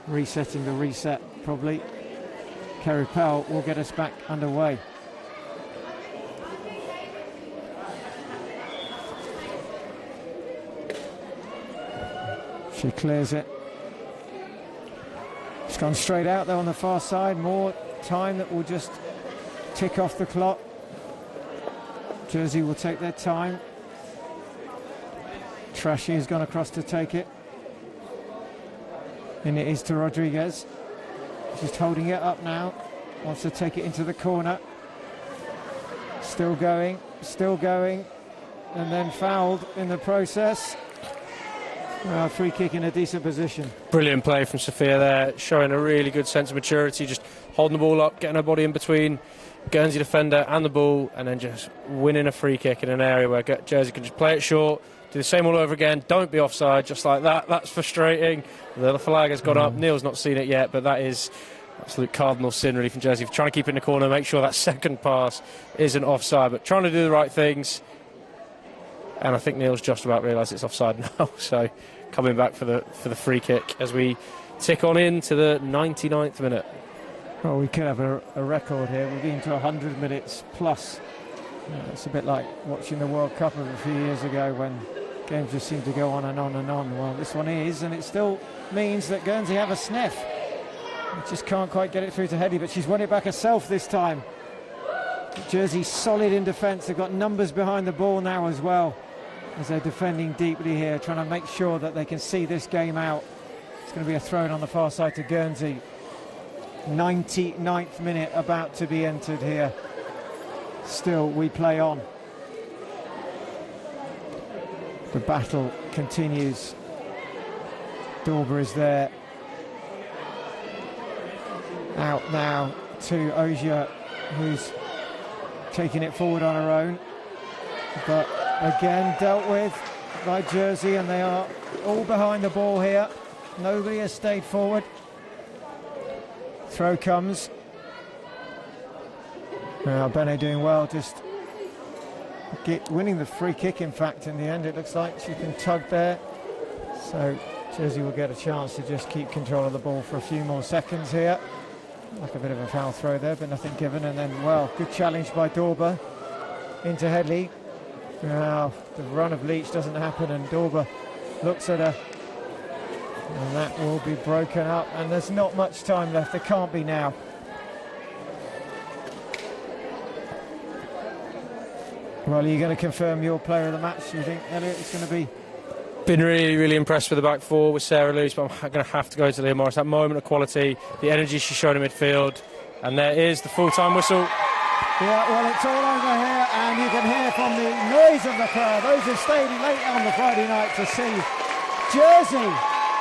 resetting the reset probably. Kerry Pell will get us back underway. She clears it. It's gone straight out there on the far side. More time that will just tick off the clock. Jersey will take their time. Trashy has gone across to take it. And it is to Rodriguez. Just holding it up now. Wants to take it into the corner. Still going. And then fouled in the process. Free kick in a decent position. Brilliant play from Sophia there, showing a really good sense of maturity, just holding the ball up, getting her body in between Guernsey defender and the ball, and then just winning a free kick in an area where Jersey can just play it short, do the same all over again, don't be offside, just like that. That's frustrating. The flag has gone up. Neil's not seen it yet, but that is absolute cardinal sin really from Jersey, trying to keep it in the corner, make sure that second pass isn't offside, but trying to do the right things. And I think Neil's just about realised it's offside now, so coming back for the free kick as we tick on into the 99th minute. Well, we could have a record here. We've been to 100 minutes plus. It's a bit like watching the World Cup of a few years ago when games just seem to go on and on and on. Well, this one is, and it still means that Guernsey have a sniff. They just can't quite get it through to Headley, but she's won it back herself this time. Jersey solid in defence. They've got numbers behind the ball now as well, as they're defending deeply here, trying to make sure that they can see this game out. It's going to be a throw on the far side to Guernsey. 99th minute about to be entered here. Still, we play on. The battle continues. Dorber is there. Out now to Ogier, who's taking it forward on her own. But again, dealt with by Jersey, and they are all behind the ball here. Nobody has stayed forward. Throw comes. Now Bene doing well, just winning the free kick. In fact, in the end, it looks like she can tug there. So Jersey will get a chance to just keep control of the ball for a few more seconds here. Like a bit of a foul throw there, but nothing given. And then, well, good challenge by Dorber into Headley. Now the run of Leach doesn't happen, and Dorber looks at her. And that will be broken up, and there's not much time left. There can't be now. Well, are you going to confirm your player of the match? Do you think, Elliot, it's going to be? Been really impressed with the back four with Sarah Luce, but I'm going to have to go to Leah Morris. That moment of quality, the energy she showed in midfield, and there is the full-time whistle. Yeah, well, it's all over here, and you can hear from the noise of the crowd, those who stayed late on the Friday night to see Jersey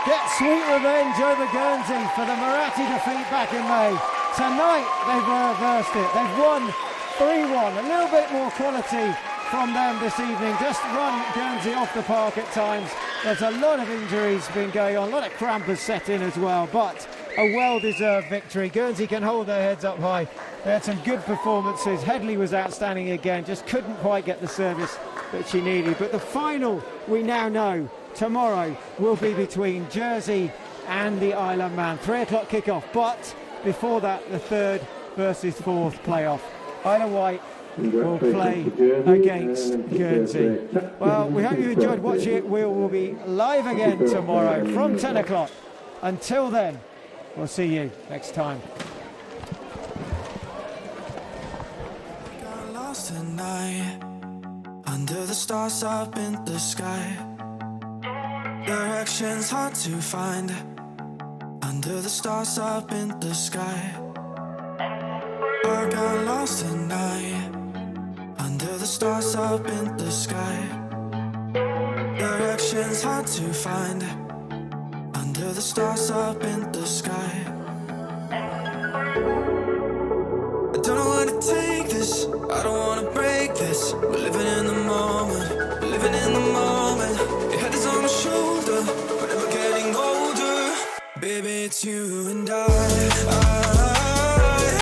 get sweet revenge over Guernsey for the Marathi defeat back in May. Tonight, they've reversed it. They've won 3-1. A little bit more quality from them this evening. Just run Guernsey off the park at times. There's a lot of injuries been going on. A lot of cramp has set in as well, but a well-deserved victory. Guernsey can hold their heads up high. They had some good performances. Headley was outstanding again. Just couldn't quite get the service that she needed. But the final, we now know, tomorrow will be between Jersey and the Isle of Man. 3 o'clock kickoff, but before that, the 3rd versus 4th playoff. Isle of Wight will play against Guernsey. Well, we hope you enjoyed watching it. We will be live again tomorrow from 10 o'clock. Until then, we'll see you next time. Got lost tonight under the stars up in the sky. Directions hard to find under the stars up in the sky. I got lost tonight under the stars up in the sky. Directions hard to find under the stars up in the sky. I don't know where to take this, I don't wanna break this. We're living in the moment, we're living in the moment. Your head is on my shoulder, but never getting older. Baby, it's you